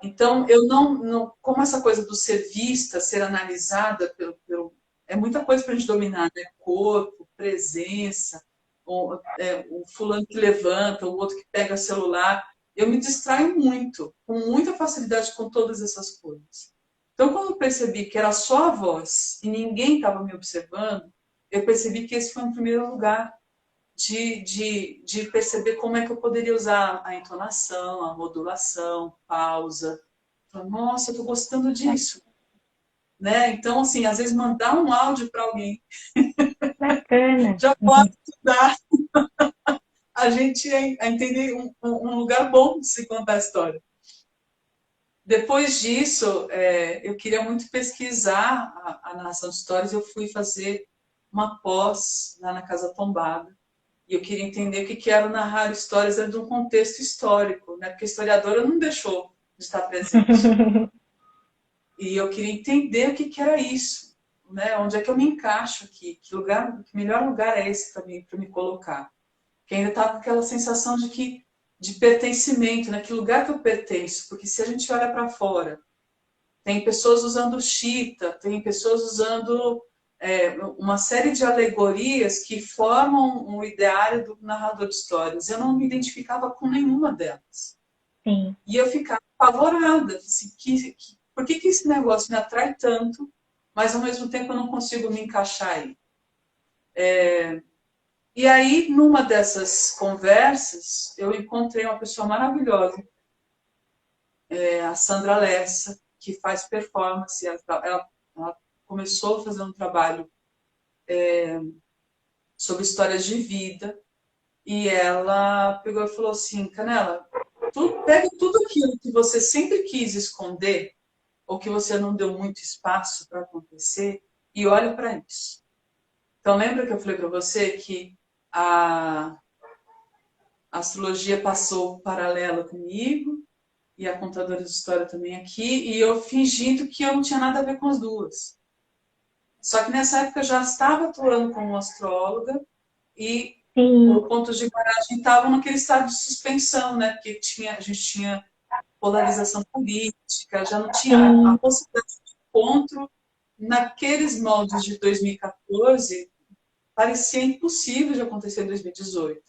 Então, eu não como essa coisa do ser vista, ser analisada é muita coisa para a gente dominar, né? Corpo, presença, o fulano que levanta, o outro que pega o celular. Eu me distraio muito, com muita facilidade com todas essas coisas. Então, quando eu percebi que era só a voz e ninguém estava me observando, eu percebi que esse foi um primeiro lugar de perceber como é que eu poderia usar a entonação, a modulação, pausa. Nossa, eu estou gostando disso. né? Então, assim, às vezes mandar um áudio para alguém Bacana. já pode ajudar a gente a entender um lugar bom de se contar a história. Depois disso, eu queria muito pesquisar a narração de histórias. Eu fui fazer uma pós lá na Casa Tombada. E eu queria entender o que era narrar histórias dentro de um contexto histórico, né? Porque a historiadora não deixou de estar presente. E eu queria entender o que era isso, né? Onde é que eu me encaixo aqui? Que melhor lugar é esse para me colocar? Que ainda estava com aquela sensação de pertencimento, né? Que lugar que eu pertenço? Porque se a gente olha para fora, tem pessoas usando chita, tem pessoas usando uma série de alegorias que formam um ideário do narrador de histórias. Eu não me identificava com nenhuma delas. Sim. E eu ficava apavorada. Assim, por que esse negócio me atrai tanto, mas ao mesmo tempo eu não consigo me encaixar aí? E aí, numa dessas conversas, eu encontrei uma pessoa maravilhosa, a Sandra Lessa, que faz performance. Ela começou a fazer um trabalho sobre histórias de vida, e ela pegou e falou assim, Canela, pega tudo aquilo que você sempre quis esconder, ou que você não deu muito espaço para acontecer, e olha para isso. Então, lembra que eu falei para você que a astrologia passou paralela comigo, e a contadora de história também aqui, e eu fingindo que eu não tinha nada a ver com as duas. Só que nessa época eu já estava atuando como astróloga, e Sim. os pontos de garagem estavam naquele estado de suspensão, né? Porque a gente tinha polarização política, já não tinha a possibilidade de encontro naqueles moldes de 2014, parecia impossível de acontecer em 2018.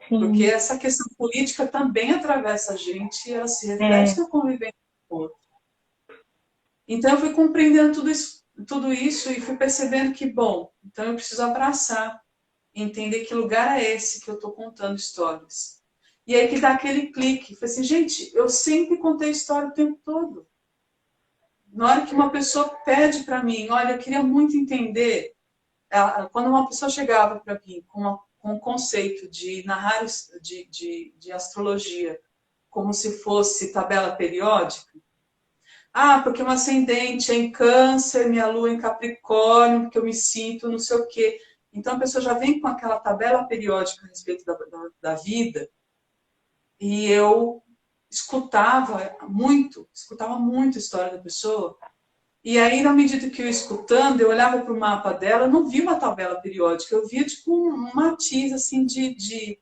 Porque essa questão política também atravessa a gente e ela se reflete na convivência com o outro. Então eu fui compreendendo tudo isso e fui percebendo que, bom, então eu preciso abraçar, entender que lugar é esse que eu estou contando histórias. E aí que dá aquele clique. Falei assim, gente, eu sempre contei história o tempo todo. Na hora que uma pessoa pede para mim, olha, eu queria muito entender, quando uma pessoa chegava para mim com um conceito de narrar de astrologia como se fosse tabela periódica, porque o meu ascendente é em Câncer, minha lua é em Capricórnio, porque eu me sinto não sei o quê. Então a pessoa já vem com aquela tabela periódica a respeito da vida, e eu escutava muito a história da pessoa. E aí, na medida que eu ia escutando, eu olhava para o mapa dela, eu não via uma tabela periódica, eu via tipo um matiz assim de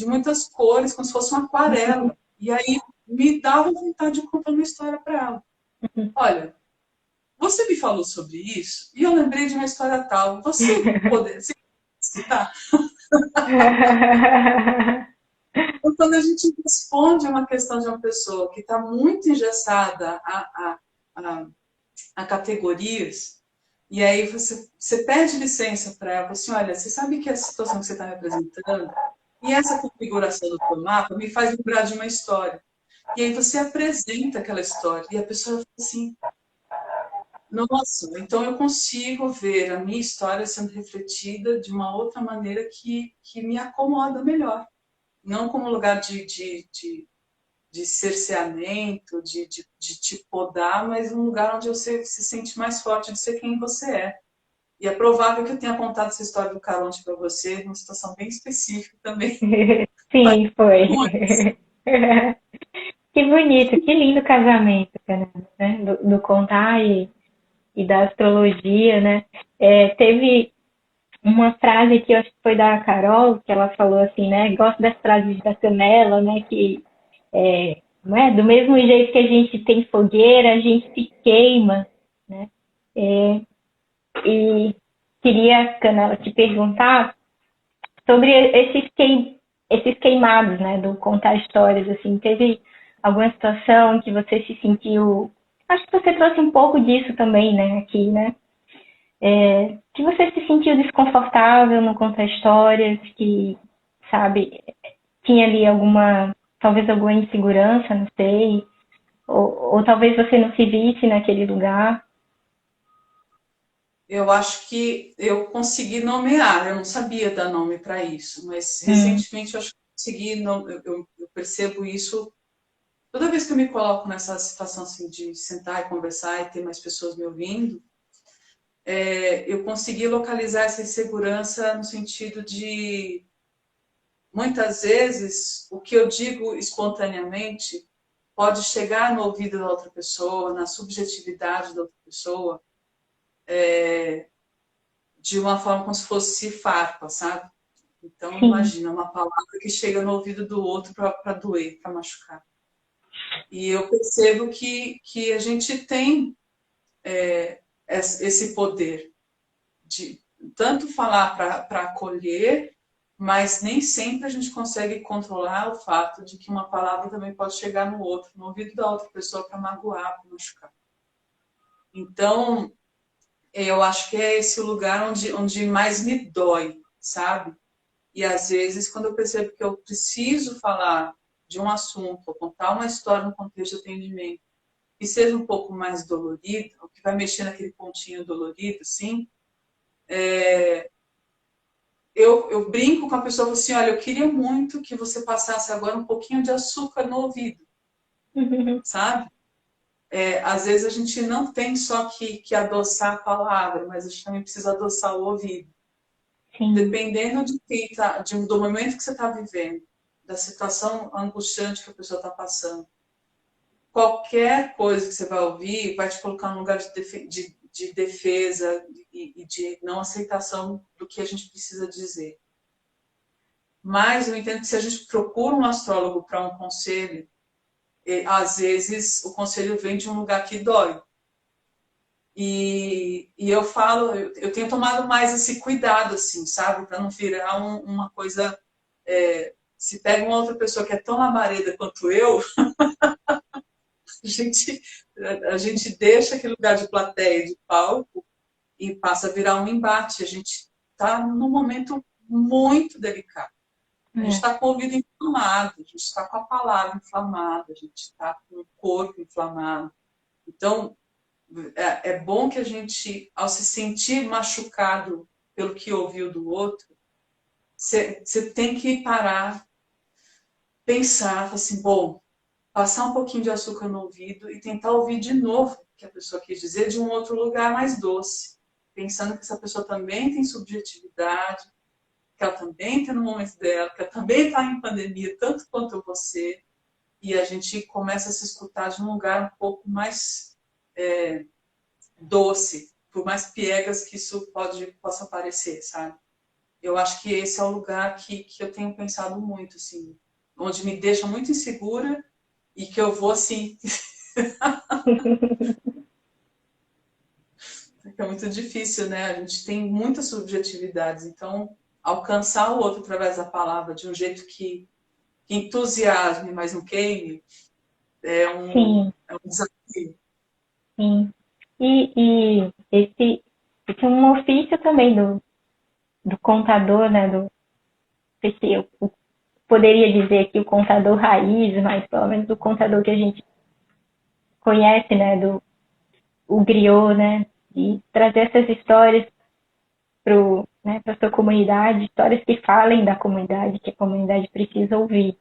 muitas cores, como se fosse uma aquarela. E aí me dava vontade de contar uma história para ela. Olha, você me falou sobre isso e eu lembrei de uma história tal. Você poderia citar? Então, quando a gente responde uma questão de uma pessoa que está muito engessada a categorias, e aí você pede licença para ela, assim, olha, você sabe que a situação que você está me apresentando e essa configuração do teu mapa me faz lembrar de uma história. E aí você apresenta aquela história e a pessoa fala assim, nossa, então eu consigo ver a minha história sendo refletida de uma outra maneira que me acomoda melhor. Não como lugar de cerceamento, de te podar, mas um lugar onde você se sente mais forte de ser quem você é. E é provável que eu tenha contado essa história do Caronte para você, numa situação bem específica também. Sim, foi. Que bonito, que lindo casamento, né? Do contar e da astrologia, né? Teve uma frase que eu acho que foi da Carol, que ela falou assim, né? Gosto das frases da Canela, né? Que não é? Do mesmo jeito que a gente tem fogueira, a gente se queima, né? E queria, Canela, te perguntar sobre esses queimados, né? Do contar histórias, assim. Teve alguma situação que você se sentiu... Acho que você trouxe um pouco disso também, né? Aqui, né? Que você se sentiu desconfortável no contar histórias, que, sabe, tinha ali talvez alguma insegurança, não sei, ou talvez você não se visse naquele lugar. eu acho que eu consegui nomear, eu não sabia dar nome para isso, mas Hum, recentemente eu acho que consegui, eu percebo isso toda vez que eu me coloco nessa situação assim, de sentar e conversar e ter mais pessoas me ouvindo, eu consegui localizar essa insegurança no sentido de, muitas vezes, o que eu digo espontaneamente pode chegar no ouvido da outra pessoa, na subjetividade da outra pessoa, de uma forma como se fosse farpa, sabe? Então, sim. imagina uma palavra que chega no ouvido do outro para doer, para machucar. E eu percebo que a gente tem esse poder de tanto falar para acolher, mas nem sempre a gente consegue controlar o fato de que uma palavra também pode chegar no outro, no ouvido da outra pessoa para magoar, para machucar. Então, eu acho que é esse o lugar onde mais me dói, sabe? E às vezes, quando eu percebo que eu preciso falar de um assunto, ou contar uma história no contexto de atendimento, que seja um pouco mais dolorido, ou que vai mexer naquele pontinho dolorido, assim, eu brinco com a pessoa assim, olha, eu queria muito que você passasse agora um pouquinho de açúcar no ouvido, sabe? Às vezes a gente não tem só que adoçar a palavra, mas a gente também precisa adoçar o ouvido. Sim. Dependendo do momento que você está vivendo, da situação angustiante que a pessoa está passando, qualquer coisa que você vai ouvir vai te colocar num lugar de defesa e de não aceitação do que a gente precisa dizer. Mas eu entendo que se a gente procura um astrólogo para um conselho, às vezes o conselho vem de um lugar que dói. E eu falo, eu tenho tomado mais esse cuidado, assim, sabe? Para não virar uma coisa. Se pega uma outra pessoa que é tão labareda quanto eu, a gente, a gente deixa aquele lugar de plateia, de palco, e passa a virar um embate. A gente está num momento muito delicado. A gente É. está com o ouvido inflamado, a gente está com a palavra inflamada, a gente está com o corpo inflamado. Então, é bom que a gente, ao se sentir machucado pelo que ouviu do outro, você tem que parar, pensar, assim, bom, passar um pouquinho de açúcar no ouvido e tentar ouvir de novo o que a pessoa quis dizer de um outro lugar mais doce, pensando que essa pessoa também tem subjetividade, que ela também está no momento dela, que ela também está em pandemia, tanto quanto você, e a gente começa a se escutar de um lugar um pouco mais doce, por mais piegas que isso possa parecer, sabe? Eu acho que esse é o lugar que eu tenho pensado muito, assim, onde me deixa muito insegura e que eu vou, assim, é muito difícil, né? A gente tem muitas subjetividades, então alcançar o outro através da palavra de um jeito que entusiasme, mas não queime, Sim, é um desafio. sim. Esse é um ofício também do contador, né? Não sei se eu poderia dizer aqui o contador raiz, mas pelo menos o contador que a gente conhece, né? O griot, né? E trazer essas histórias para sua comunidade, histórias que falem da comunidade, que a comunidade precisa ouvir.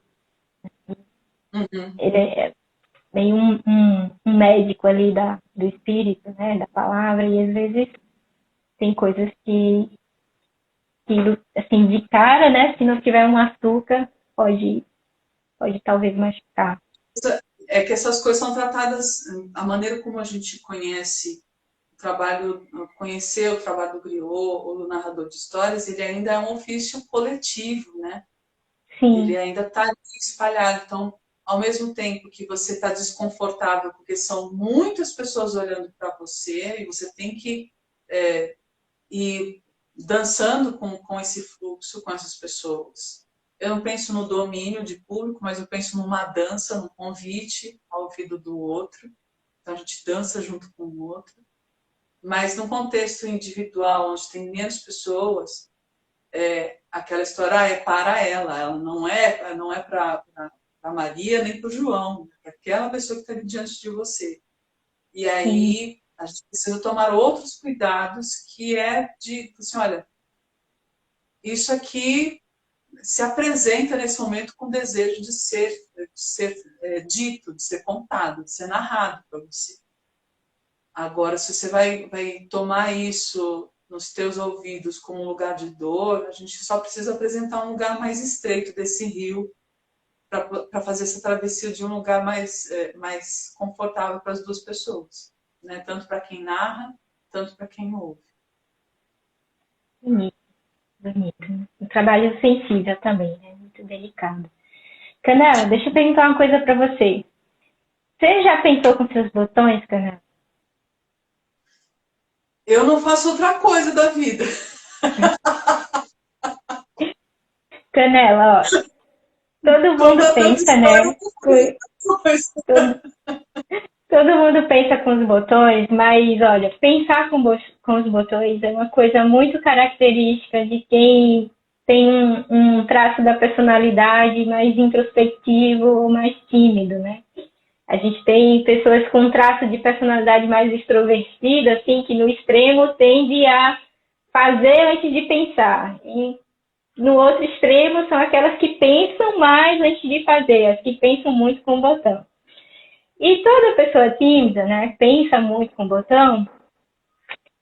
Uhum. Ele é meio um médico ali do espírito, né? Da palavra, e às vezes tem coisas que assim, de cara, né? Se não tiver um açúcar, pode talvez machucar. É que essas coisas são tratadas, a maneira como a gente conhece o trabalho, conhecer o trabalho do griot ou do narrador de histórias, ele ainda é um ofício coletivo, né? Ele Sim, ainda está espalhado. Então, ao mesmo tempo que você está desconfortável, porque são muitas pessoas olhando para você, e você tem que ir dançando com esse fluxo, com essas pessoas. Eu não penso no domínio de público, mas eu penso numa dança, num convite ao ouvido do outro. Então, a gente dança junto com o outro. Mas num contexto individual, onde tem menos pessoas, aquela história é para ela não é para a Maria nem para o João, é aquela pessoa que está diante de você. E sim, aí A gente precisa tomar outros cuidados, que é de, assim, olha, isso aqui se apresenta nesse momento com desejo de ser dito, de ser contado, de ser narrado para você. Agora, se você vai tomar isso nos teus ouvidos como um lugar de dor, a gente só precisa apresentar um lugar mais estreito desse rio para fazer essa travessia de um lugar mais confortável para as duas pessoas, né? Tanto para quem narra, tanto para quem ouve. Bonito, bonito. Um trabalho sensível também, né? Muito delicado. Canela, deixa eu perguntar uma coisa para você. Você já pensou com seus botões, Canela? Eu não faço outra coisa da vida. Canela, ó, todo mundo Toda a pensa, história né? com coisa. Todo, todo mundo pensa com os botões, mas olha, pensar com os botões é uma coisa muito característica de quem tem um traço da personalidade mais introspectivo ou mais tímido, né? A gente tem pessoas com um traço de personalidade mais extrovertida, assim, que no extremo tende a fazer antes de pensar. E no outro extremo são aquelas que pensam mais antes de fazer, as que pensam muito com o botão. E toda pessoa tímida, né, pensa muito com o botão.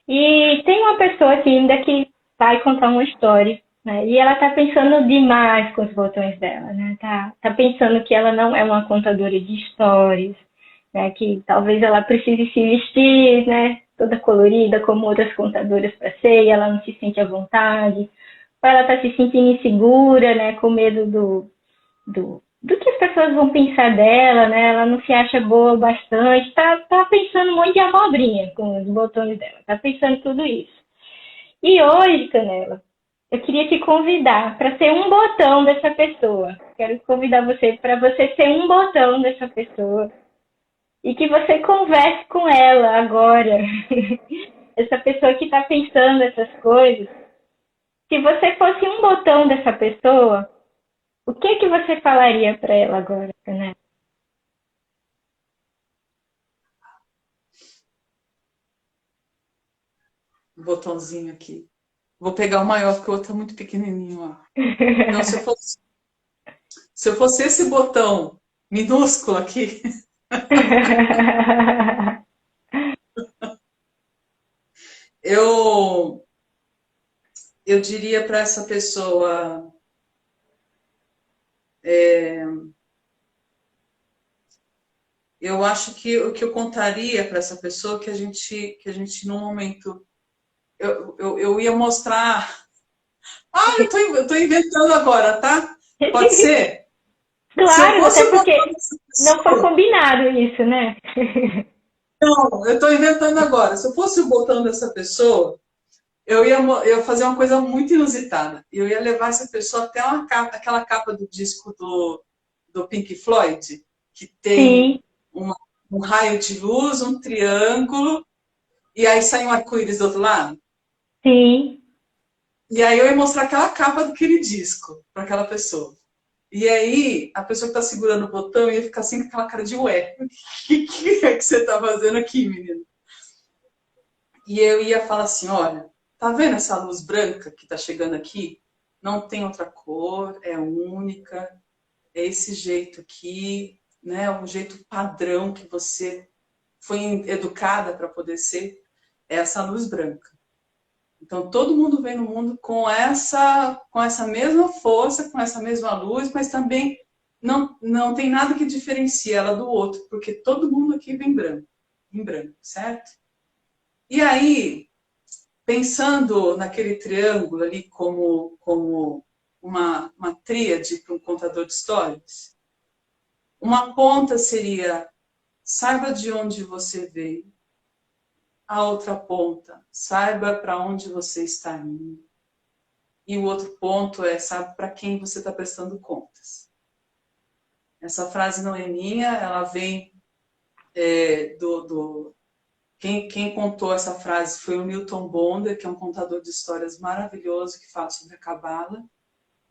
E tem uma pessoa tímida que vai contar uma história, né, e ela tá pensando demais com os botões dela, né, tá pensando que ela não é uma contadora de histórias, né, que talvez ela precise se vestir, né, toda colorida como outras contadoras para ser, e ela não se sente à vontade, ou ela tá se sentindo insegura, né, com medo do que as pessoas vão pensar dela, né? Ela não se acha boa bastante, tá pensando um monte de abobrinha com os botões dela, tá pensando tudo isso. E hoje, Canela, eu queria te convidar para ser um botão dessa pessoa. Quero convidar você para você ser um botão dessa pessoa e que você converse com ela agora. Essa pessoa que está pensando essas coisas. Se você fosse um botão dessa pessoa, o que você falaria para ela agora, né? Um botãozinho aqui. Vou pegar o maior, porque o outro é muito pequenininho, ó. Não, se eu fosse esse botão minúsculo aqui, eu, eu diria para essa pessoa, eu acho que o que eu contaria para essa pessoa que a gente no momento, eu ia mostrar. Ah, eu tô inventando agora, tá? Pode ser? Se eu Claro, fosse até o porque botão dessa não foi pessoa, combinado isso, né? não, eu tô inventando agora. Se eu fosse o botão dessa pessoa, eu ia fazer uma coisa muito inusitada. Eu ia levar essa pessoa até aquela capa do disco do Pink Floyd, que tem Sim, um raio de luz, um triângulo, e aí sai um arco-íris do outro lado. sim. E aí eu ia mostrar aquela capa daquele disco para aquela pessoa. E aí a pessoa que está segurando o botão ia ficar assim com aquela cara de ué, o que é que você está fazendo aqui, menino? E eu ia falar assim, olha, tá vendo essa luz branca que está chegando aqui? Não tem outra cor, é única, é esse jeito aqui, né? Um jeito padrão que você foi educada para poder ser, é essa luz branca. Então todo mundo vem no mundo com essa mesma força, com essa mesma luz, mas também não tem nada que diferencie ela do outro, porque todo mundo aqui vem branco, em branco, certo? E aí, pensando naquele triângulo ali como uma tríade para um contador de histórias, uma ponta seria saiba de onde você veio, a outra ponta saiba para onde você está indo, e o outro ponto é sabe para quem você está prestando contas. Essa frase não é minha, ela vem do quem contou essa frase foi o Newton Bonder, que é um contador de histórias maravilhoso que fala sobre a Cabala.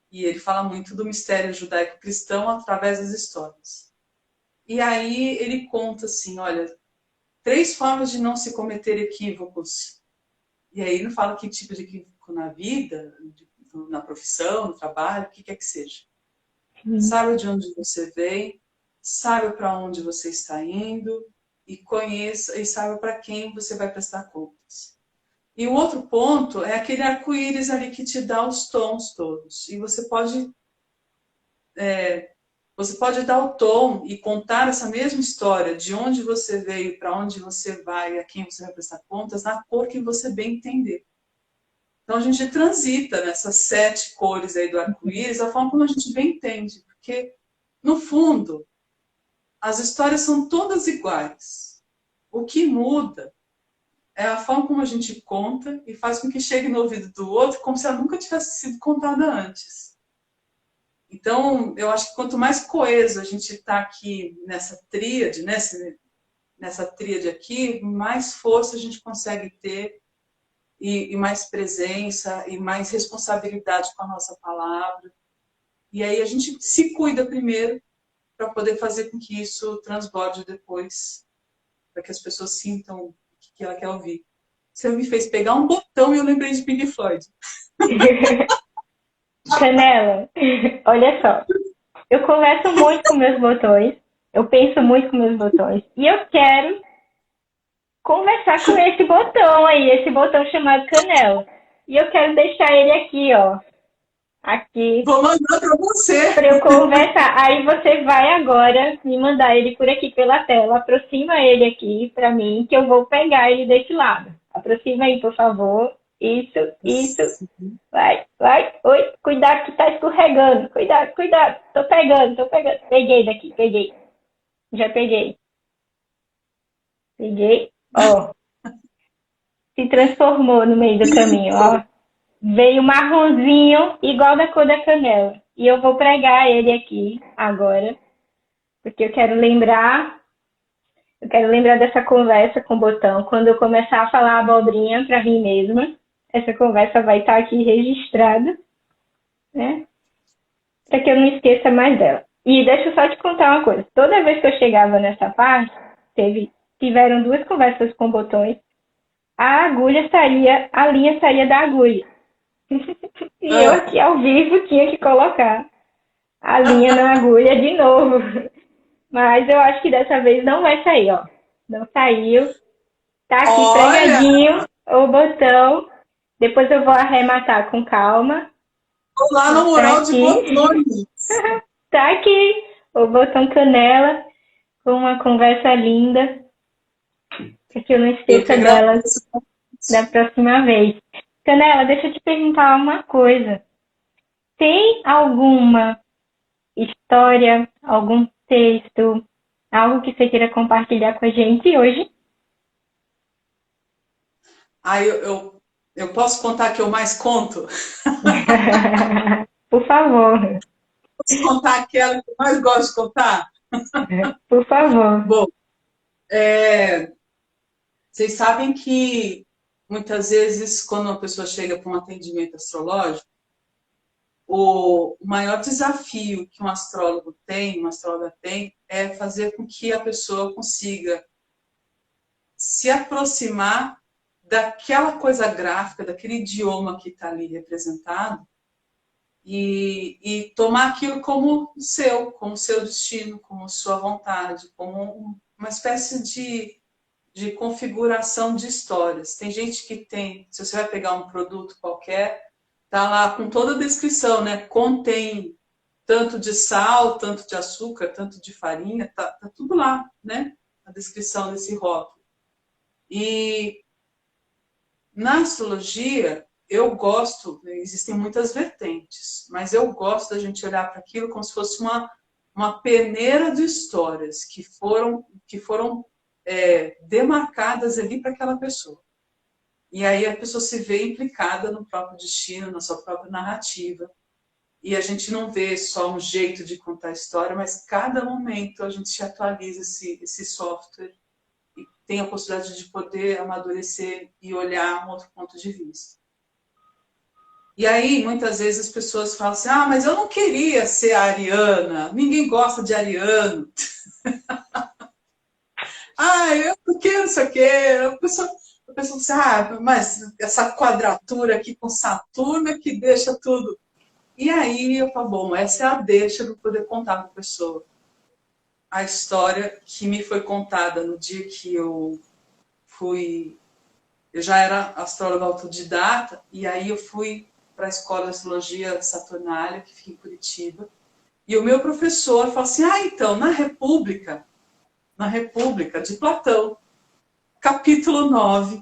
E ele fala muito do mistério judaico-cristão através das histórias. E aí ele conta assim, olha, 3 formas de não se cometer equívocos. E aí não fala que tipo de equívoco na vida, na profissão, no trabalho, o que quer que seja. Saiba de onde você vem, saiba para onde você está indo e conheça e saiba para quem você vai prestar contas. E o outro ponto é aquele arco-íris ali que te dá os tons todos. E você pode dar o tom e contar essa mesma história de onde você veio, para onde você vai, a quem você vai prestar contas, na cor que você bem entender. Então a gente transita nessas 7 cores aí do arco-íris, a forma como a gente bem entende. Porque, no fundo, as histórias são todas iguais. O que muda é a forma como a gente conta e faz com que chegue no ouvido do outro como se ela nunca tivesse sido contada antes. Então, eu acho que quanto mais coeso a gente está aqui nessa tríade, nessa tríade aqui, mais força a gente consegue ter e mais presença e mais responsabilidade com a nossa palavra. E aí a gente se cuida primeiro para poder fazer com que isso transborde depois, para que as pessoas sintam o que ela quer ouvir. Você me fez pegar um botão e eu lembrei de Pink Floyd. Canela, olha só. Eu converso muito com meus botões, eu penso muito com meus botões, e eu quero conversar com esse botão aí, esse botão chamado Canela. E eu quero deixar ele aqui, ó. Aqui. Vou mandar para você. Para eu conversar. Aí você vai agora me mandar ele por aqui pela tela. Aproxima ele aqui para mim, que eu vou pegar ele desse lado. Aproxima aí, por favor. Isso. Vai. Oi, cuidado que tá escorregando. Cuidado. Tô pegando. Peguei daqui, peguei. Já peguei. Ó. Se transformou no meio do caminho, ó. Veio marronzinho, igual da cor da canela. E eu vou pregar ele aqui agora, porque eu quero lembrar dessa conversa com o botão. Quando eu começar a falar abobrinha para mim mesma, essa conversa vai estar aqui registrada, né? Para que eu não esqueça mais dela. E deixa eu só te contar uma coisa. Toda vez que eu chegava nessa parte, tiveram 2 conversas com botões, a linha saía da agulha. E eu aqui ao vivo tinha que colocar a linha na agulha de novo. Mas eu acho que dessa vez não vai sair, ó. Não saiu. Tá aqui pregadinho o botão. Depois eu vou arrematar com calma. Vou lá no mural de botões. Tá aqui o botão Canela com uma conversa linda. Para que eu não esqueça dela da próxima vez. Canela, deixa eu te perguntar uma coisa. Tem alguma história, algum texto, algo que você queira compartilhar com a gente hoje? Eu posso contar que eu mais conto? Por favor. Posso contar aquela que eu mais gosto de contar? Por favor. Bom, vocês sabem que muitas vezes, quando uma pessoa chega para um atendimento astrológico, o maior desafio que um astrólogo tem, uma astróloga tem, é fazer com que a pessoa consiga se aproximar daquela coisa gráfica, daquele idioma que está ali representado e tomar aquilo como seu destino, como sua vontade, como uma espécie de configuração de histórias. Tem gente que tem, se você vai pegar um produto qualquer, tá lá com toda a descrição, né? Contém tanto de sal, tanto de açúcar, tanto de farinha, tá tudo lá, né? A descrição desse rótulo. E na astrologia, eu gosto, existem muitas vertentes, mas eu gosto da gente olhar para aquilo como se fosse uma peneira de histórias que foram demarcadas ali para aquela pessoa. E aí a pessoa se vê implicada no próprio destino, na sua própria narrativa. E a gente não vê só um jeito de contar a história, mas cada momento a gente se atualiza esse software e tem a possibilidade de poder amadurecer e olhar um outro ponto de vista. E aí, muitas vezes as pessoas falam assim, mas eu não queria ser a ariana, ninguém gosta de ariano. Eu não quero não sei o quê. A pessoa disse, mas essa quadratura aqui com Saturno é que deixa tudo. E aí eu falo, bom, essa é a deixa para poder contar para a pessoa a história que me foi contada no dia que eu já era astróloga autodidata, e aí eu fui para a Escola de Astrologia Saturnália, que fica em Curitiba, e o meu professor falou assim, então, na República de Platão, capítulo 9,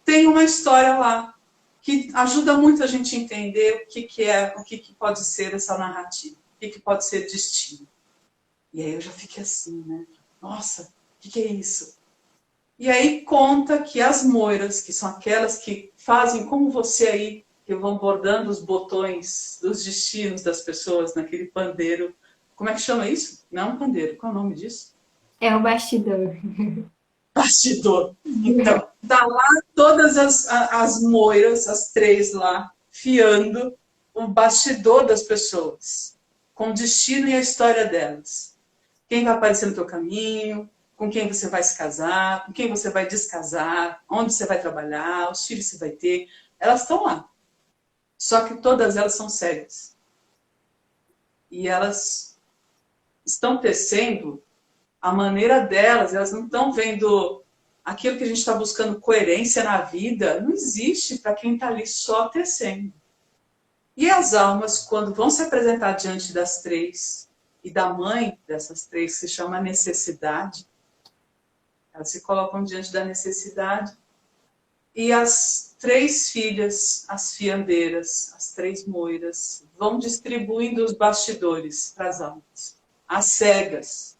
tem uma história lá que ajuda muito a gente a entender o que pode ser essa narrativa, o que pode ser destino. E aí eu já fiquei assim, né? Nossa, o que é isso? E aí conta que as moiras, que são aquelas que fazem como você aí, que vão bordando os botões dos destinos das pessoas naquele pandeiro. Como é que chama isso? Não é um pandeiro, qual é o nome disso? É o bastidor. Bastidor. Então, tá lá todas as moiras, as três lá, fiando o bastidor das pessoas, com o destino e a história delas. Quem vai aparecer no teu caminho, com quem você vai se casar, com quem você vai descasar, onde você vai trabalhar, os filhos que você vai ter, elas estão lá. Só que todas elas são cegas. E elas estão tecendo a maneira delas, elas não estão vendo aquilo que a gente está buscando coerência na vida, não existe para quem está ali só tecendo. E as almas, quando vão se apresentar diante das três, e da mãe dessas três, que se chama necessidade, elas se colocam diante da necessidade, e as três filhas, as fiandeiras, as três moiras, vão distribuindo os bastidores para as almas, as cegas.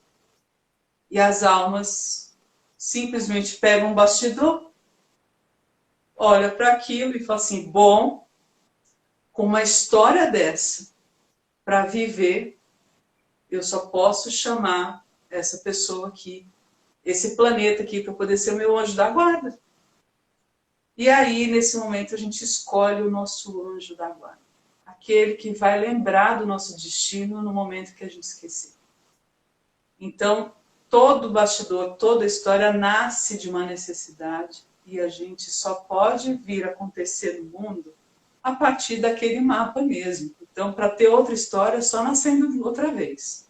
E as almas simplesmente pegam um bastidor, olha para aquilo e fala assim, bom, com uma história dessa, para viver, eu só posso chamar essa pessoa aqui, esse planeta aqui, para poder ser o meu anjo da guarda. E aí, nesse momento, a gente escolhe o nosso anjo da guarda. Aquele que vai lembrar do nosso destino no momento que a gente esquecer. Então, todo bastidor, toda a história nasce de uma necessidade e a gente só pode vir acontecer no mundo a partir daquele mapa mesmo. Então, para ter outra história, só nascendo outra vez.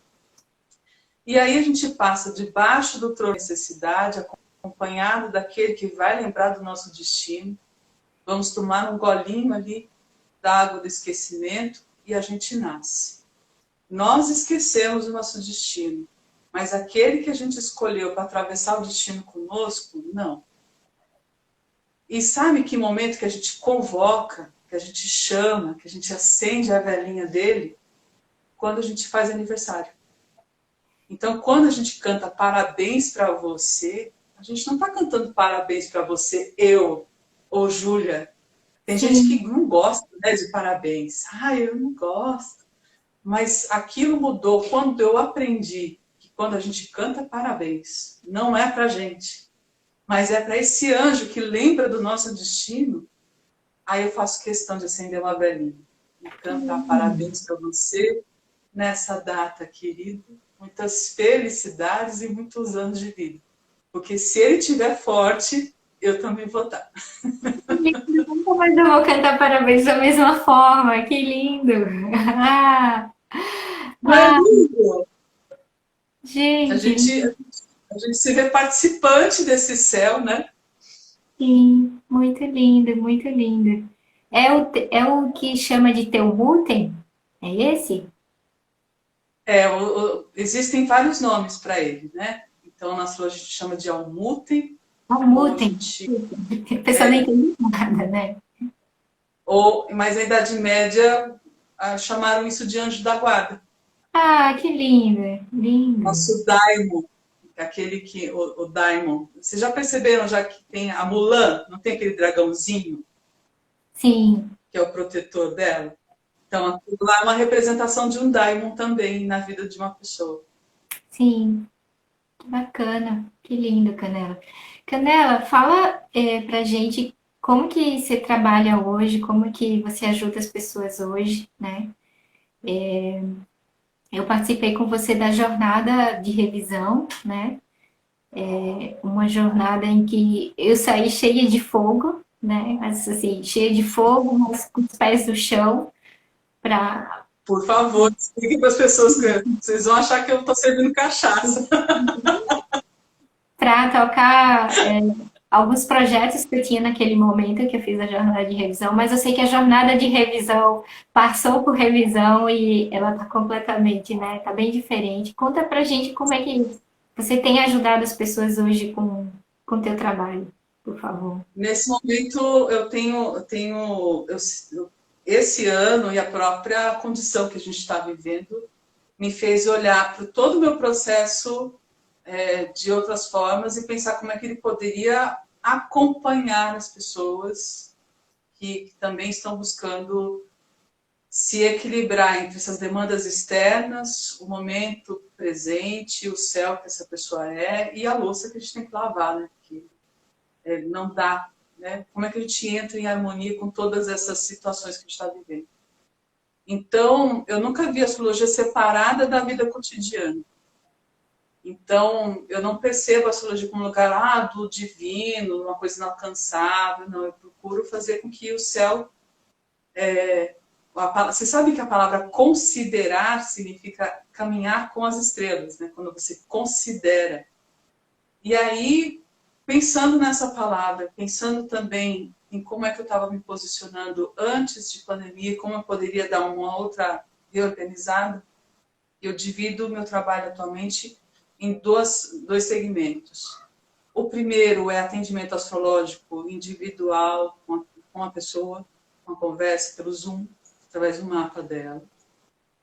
E aí a gente passa debaixo do trono da necessidade, acompanhado daquele que vai lembrar do nosso destino. Vamos tomar um golinho ali da água do esquecimento e a gente nasce. Nós esquecemos o nosso destino, mas aquele que a gente escolheu para atravessar o destino conosco, não. E sabe que momento que a gente convoca, que a gente chama, que a gente acende a velhinha dele? Quando a gente faz aniversário. Então, quando a gente canta parabéns para você, a gente não está cantando parabéns para você, eu ou Júlia. Tem gente que não gosta, né, de parabéns. Eu não gosto. Mas aquilo mudou quando eu aprendi que quando a gente canta parabéns, não é para a gente, mas é para esse anjo que lembra do nosso destino. Aí eu faço questão de acender uma velhinha e cantar parabéns para você nessa data, querido. Muitas felicidades e muitos anos de vida. Porque se ele estiver forte, eu também vou estar. Nunca mais eu vou cantar parabéns da mesma forma. Que lindo! Não é lindo? A Gente, gente se vê participante desse céu, né? sim, muito lindo, muito lindo. É o que chama de Teobutem? É esse? Existem vários nomes para ele, né? Então, na astrologia a gente chama de Almuten, ou a Almutem. gente, A pessoa não entende nada, né? mas na Idade Média chamaram isso de anjo da guarda. Que lindo, lindo. Nosso daimon, aquele que, o daimon. Vocês já perceberam já que tem a Mulan, não tem aquele dragãozinho, Sim, que é o protetor dela? Então, aquilo lá é uma representação de um daimon também na vida de uma pessoa. sim. Que bacana, que lindo, Canela. Canela, fala pra gente como que você trabalha hoje, como que você ajuda as pessoas hoje, né? Eu participei com você da jornada de revisão, né? uma jornada em que eu saí cheia de fogo, né? Mas, assim, cheia de fogo, mas com os pés no chão, para Por favor, explique para as pessoas que vocês vão achar que eu estou servindo cachaça. tocar alguns projetos que eu tinha naquele momento que eu fiz a jornada de revisão, mas eu sei que a jornada de revisão passou por revisão e ela está completamente, né? Tá bem diferente. Conta pra gente como é que você tem ajudado as pessoas hoje com o teu trabalho, por favor. Nesse momento, esse ano e a própria condição que a gente está vivendo me fez olhar para todo o meu processo de outras formas e pensar como é que ele poderia acompanhar as pessoas que também estão buscando se equilibrar entre essas demandas externas, o momento presente, o céu que essa pessoa é e a louça que a gente tem que lavar, né? Porque não dá, né? Como é que a gente entra em harmonia com todas essas situações que a gente está vivendo? Então, eu nunca vi a astrologia separada da vida cotidiana. Então, eu não percebo a astrologia como um lugar do divino, uma coisa inalcançável. Não, eu procuro fazer com que o céu... Você sabe que a palavra considerar significa caminhar com as estrelas, né? Quando você considera. E aí, pensando nessa palavra, pensando também em como é que eu estava me posicionando antes de pandemia, como eu poderia dar uma outra reorganizada, eu divido o meu trabalho atualmente em dois segmentos. O primeiro é atendimento astrológico individual com a pessoa, uma conversa pelo Zoom, através do mapa dela.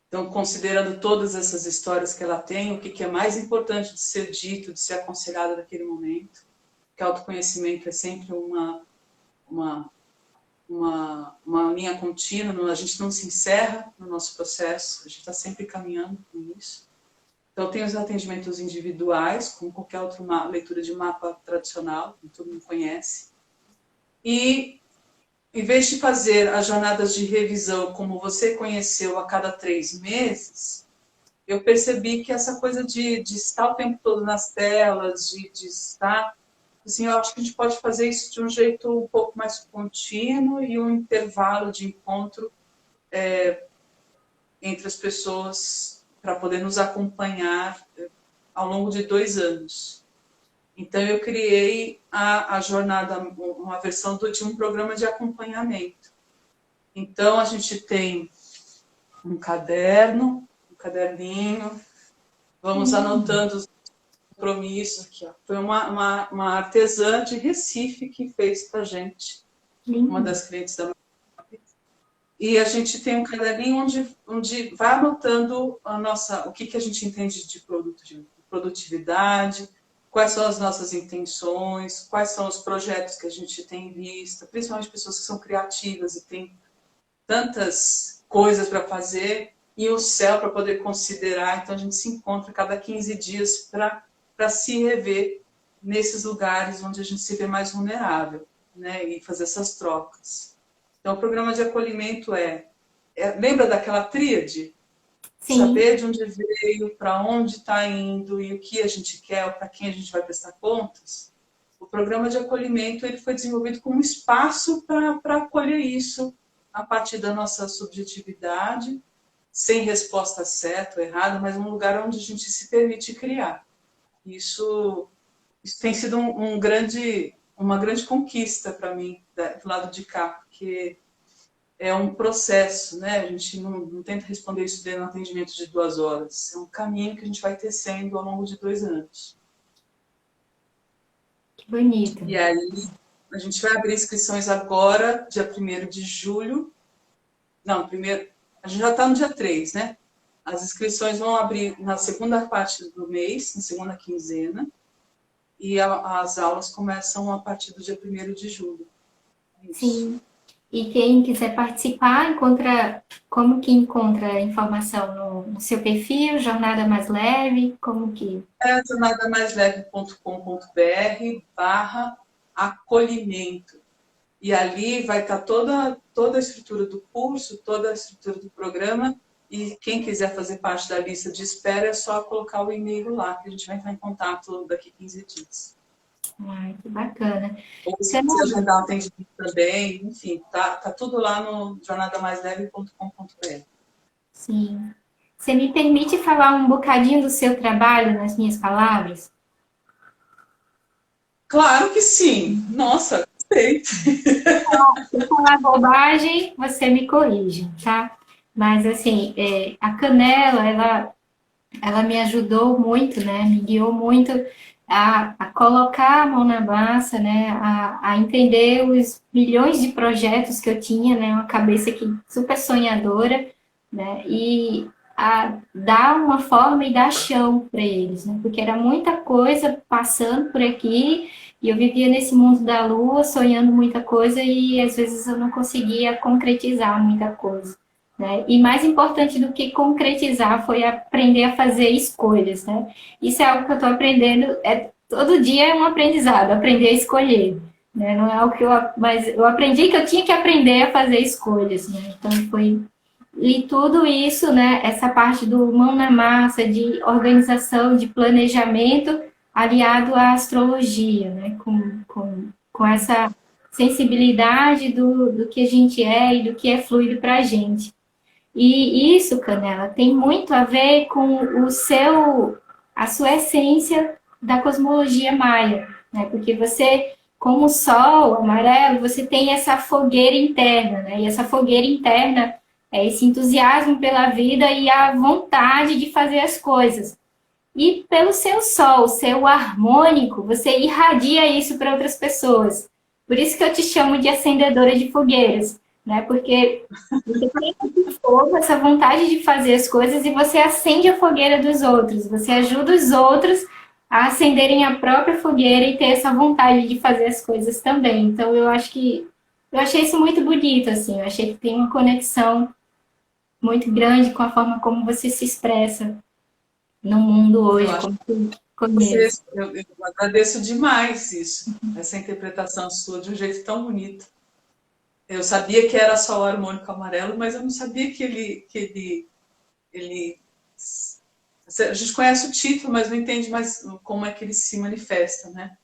Então, considerando todas essas histórias que ela tem, o que é mais importante de ser dito, de ser aconselhado naquele momento, que autoconhecimento é sempre uma linha contínua, a gente não se encerra no nosso processo, a gente está sempre caminhando com isso. Então, tem os atendimentos individuais, como qualquer outra leitura de mapa tradicional, que todo mundo conhece. E, em vez de fazer as jornadas de revisão como você conheceu a cada 3 meses, eu percebi que essa coisa de estar o tempo todo nas telas, de estar... Assim, eu acho que a gente pode fazer isso de um jeito um pouco mais contínuo e um intervalo de encontro entre as pessoas para poder nos acompanhar ao longo de 2 anos. Então, eu criei a jornada, uma versão de um programa de acompanhamento. Então, a gente tem um caderninho, vamos anotando os compromissos. Aqui, ó. Foi uma artesã de Recife que fez para a gente, uma das clientes da e a gente tem um caderninho onde vai anotando o que a gente entende de produtividade, quais são as nossas intenções, quais são os projetos que a gente tem em vista, principalmente pessoas que são criativas e têm tantas coisas para fazer, e o céu para poder considerar. Então, a gente se encontra a cada 15 dias para se rever nesses lugares onde a gente se vê mais vulnerável, né? E fazer essas trocas. Então, o programa de acolhimento lembra daquela tríade? Sim. Saber de onde veio, para onde está indo e o que a gente quer, ou para quem a gente vai prestar contas. O programa de acolhimento ele foi desenvolvido como um espaço para acolher isso a partir da nossa subjetividade, sem resposta certa ou errada, mas um lugar onde a gente se permite criar. Isso tem sido uma grande conquista para mim, do lado de cá, porque é um processo, né? A gente não tenta responder isso dentro de um atendimento de 2 horas. É um caminho que a gente vai tecendo ao longo de 2 anos. Que bonito. E aí, a gente vai abrir inscrições agora, dia 1º de julho. Não, a gente já está no dia 3, né? As inscrições vão abrir na segunda parte do mês, na segunda quinzena. E as aulas começam a partir do dia 1º de julho. Isso. Sim. E quem quiser participar, como que encontra informação no seu perfil, Jornada Mais Leve, como que... jornadamaisleve.com.br/acolhimento. E ali vai estar toda a estrutura do curso, toda a estrutura do programa, E quem quiser fazer parte da lista de espera é só colocar o e-mail lá, que a gente vai entrar em contato daqui 15 dias. Ai, que bacana. Ou se você Canela, agendar o atendimento também, enfim, tá tudo lá no jornadamaisleve.com.br. sim. Você me permite falar um bocadinho do seu trabalho nas minhas palavras? Claro que sim. Nossa, gostei. Se eu falar bobagem, você me corrige, tá? Mas, assim, a Canela, ela me ajudou muito, né? Me guiou muito a colocar a mão na massa, né? A entender os milhões de projetos que eu tinha, né? Uma cabeça que super sonhadora, né? E a dar uma forma e dar chão para eles, né? Porque era muita coisa passando por aqui e eu vivia nesse mundo da lua, sonhando muita coisa e às vezes eu não conseguia concretizar muita coisa. Né? E mais importante do que concretizar foi aprender a fazer escolhas, né? Isso é algo que eu estou aprendendo, todo dia é um aprendizado, aprender a escolher, né? Não é algo que mas eu aprendi que eu tinha que aprender a fazer escolhas, né? Então foi e tudo isso, né? Essa parte do mão na massa, de organização, de planejamento, aliado à astrologia, né? Com essa sensibilidade do que a gente é e do que é fluido para a gente. E isso, Canela, tem muito a ver com a sua essência da cosmologia maia, né? Porque você, como o sol amarelo, você tem essa fogueira interna, né? E essa fogueira interna é esse entusiasmo pela vida e a vontade de fazer as coisas. E pelo seu sol, seu harmônico, você irradia isso para outras pessoas. Por isso que eu te chamo de acendedora de fogueiras, né? Porque você tem esse fogo, essa vontade de fazer as coisas e você acende a fogueira dos outros. Você ajuda os outros a acenderem a própria fogueira e ter essa vontade de fazer as coisas também. Então eu achei isso muito bonito, assim. Eu achei que tem uma conexão muito grande com a forma como você se expressa no mundo Eu hoje, acho como que tu você, conhece. eu agradeço demais isso, essa interpretação sua de um jeito tão bonito. Eu sabia que era só o harmônico amarelo, mas eu não sabia ele a gente conhece o título, mas não entende mais como é que ele se manifesta, né?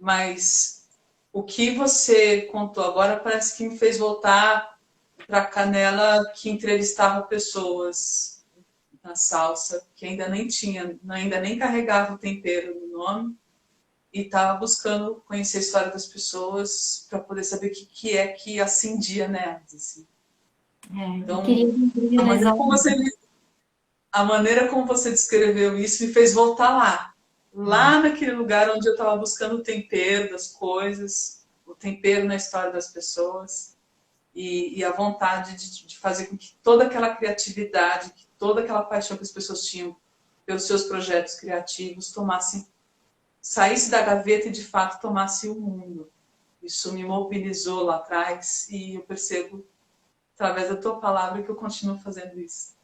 Mas o que você contou agora parece que me fez voltar para a Canela que entrevistava pessoas na salsa, que ainda nem tinha, ainda nem carregava o tempero no nome, e estava buscando conhecer a história das pessoas para poder saber o que é que acendia nelas. Assim. Eu queria Então, dizer a mais maneira como algo. a maneira como você descreveu isso me fez voltar lá naquele lugar onde eu estava buscando o tempero das coisas, o tempero na história das pessoas e a vontade de fazer com que toda aquela criatividade, que toda aquela paixão que as pessoas tinham pelos seus projetos criativos saísse da gaveta e de fato tomasse o mundo. Isso me mobilizou lá atrás e eu percebo através da tua palavra que eu continuo fazendo isso.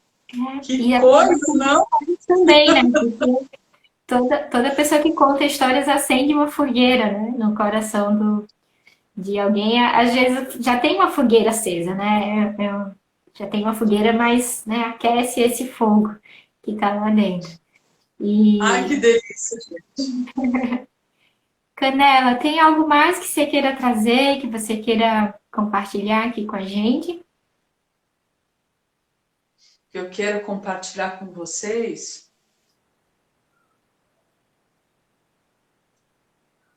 Que E a coisa, não? também, né? Porque toda pessoa que conta histórias acende uma fogueira, né? No coração de alguém. Às vezes já tem uma fogueira acesa, né? Já tem uma fogueira, mas né, aquece esse fogo que está lá dentro. Ai, que E, delícia, gente. Canela, tem algo mais que você queira trazer, que você queira compartilhar aqui com a gente? Que eu quero compartilhar com vocês.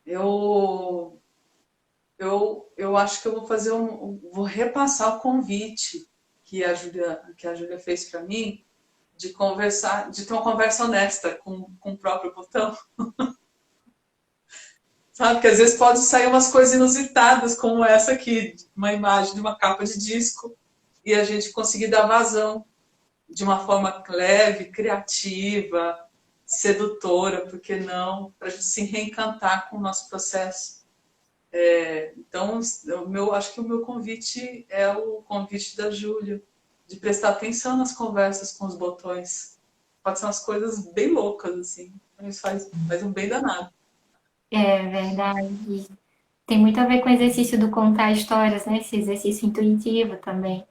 Eu, eu acho que eu vou fazer vou repassar o convite que a Júlia fez para mim de conversar, de ter uma conversa honesta com o próprio botão. Sabe, que às vezes pode sair umas coisas inusitadas, como essa aqui, uma imagem de uma capa de disco, e a gente conseguir dar vazão de uma forma leve, criativa, sedutora, por que não? Para a gente se reencantar com o nosso processo. Então, acho que o meu convite é o convite da Júlia, de prestar atenção nas conversas com os botões. Pode ser umas coisas bem loucas, assim, mas faz um bem danado. É verdade. Tem muito a ver com o exercício do contar histórias, né? Esse exercício intuitivo também,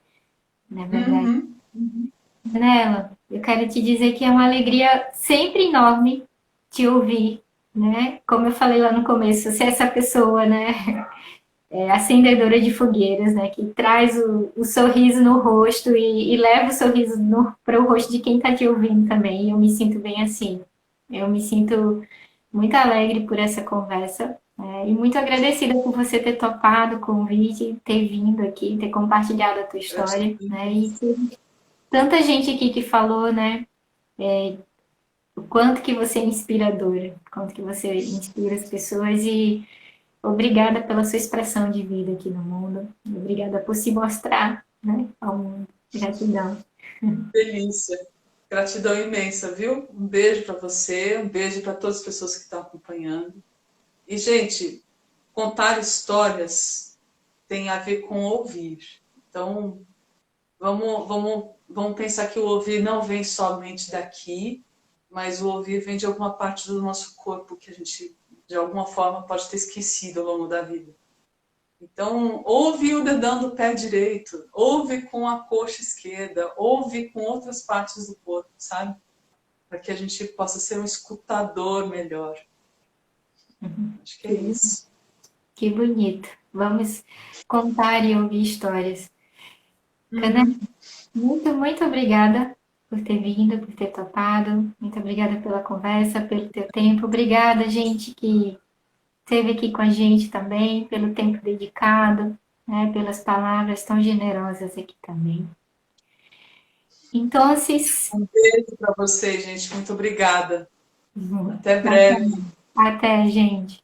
não é verdade? Uhum. Nela, eu quero te dizer que é uma alegria sempre enorme te ouvir, né? Como eu falei lá no começo, você é essa pessoa, né? Acendedora de fogueiras, né? Que traz o sorriso no rosto e leva o sorriso para o rosto de quem está te ouvindo também. E eu me sinto bem assim. Eu me sinto muito alegre por essa conversa, e muito agradecida por você ter topado o convite, ter vindo aqui, ter compartilhado a tua história, Gratidão né? E imensa. tanta gente aqui que falou, né? O quanto que você é inspiradora, o quanto que você inspira as pessoas e obrigada pela sua expressão de vida aqui no mundo. Obrigada por se mostrar, né, ao mundo. Gratidão. Delícia. Gratidão imensa, viu? Um beijo para você, um beijo para todas as pessoas que estão acompanhando. E, gente, contar histórias tem a ver com ouvir. Então, vamos pensar que o ouvir não vem somente daqui, mas o ouvir vem de alguma parte do nosso corpo que a gente, de alguma forma, pode ter esquecido ao longo da vida. Então, ouve o dedão do pé direito, ouve com a coxa esquerda, ouve com outras partes do corpo, sabe? Para que a gente possa ser um escutador melhor. Acho que é Que, isso. que bonito. Vamos contar e ouvir histórias. Cana, Uhum. muito obrigada por ter vindo, por ter topado. Muito obrigada pela conversa, pelo teu tempo. Obrigada, gente, que esteve aqui com a gente também, pelo tempo dedicado, né, pelas palavras tão generosas aqui também. Então, Um beijo para vocês, gente. Muito obrigada. Até até, breve. até, gente.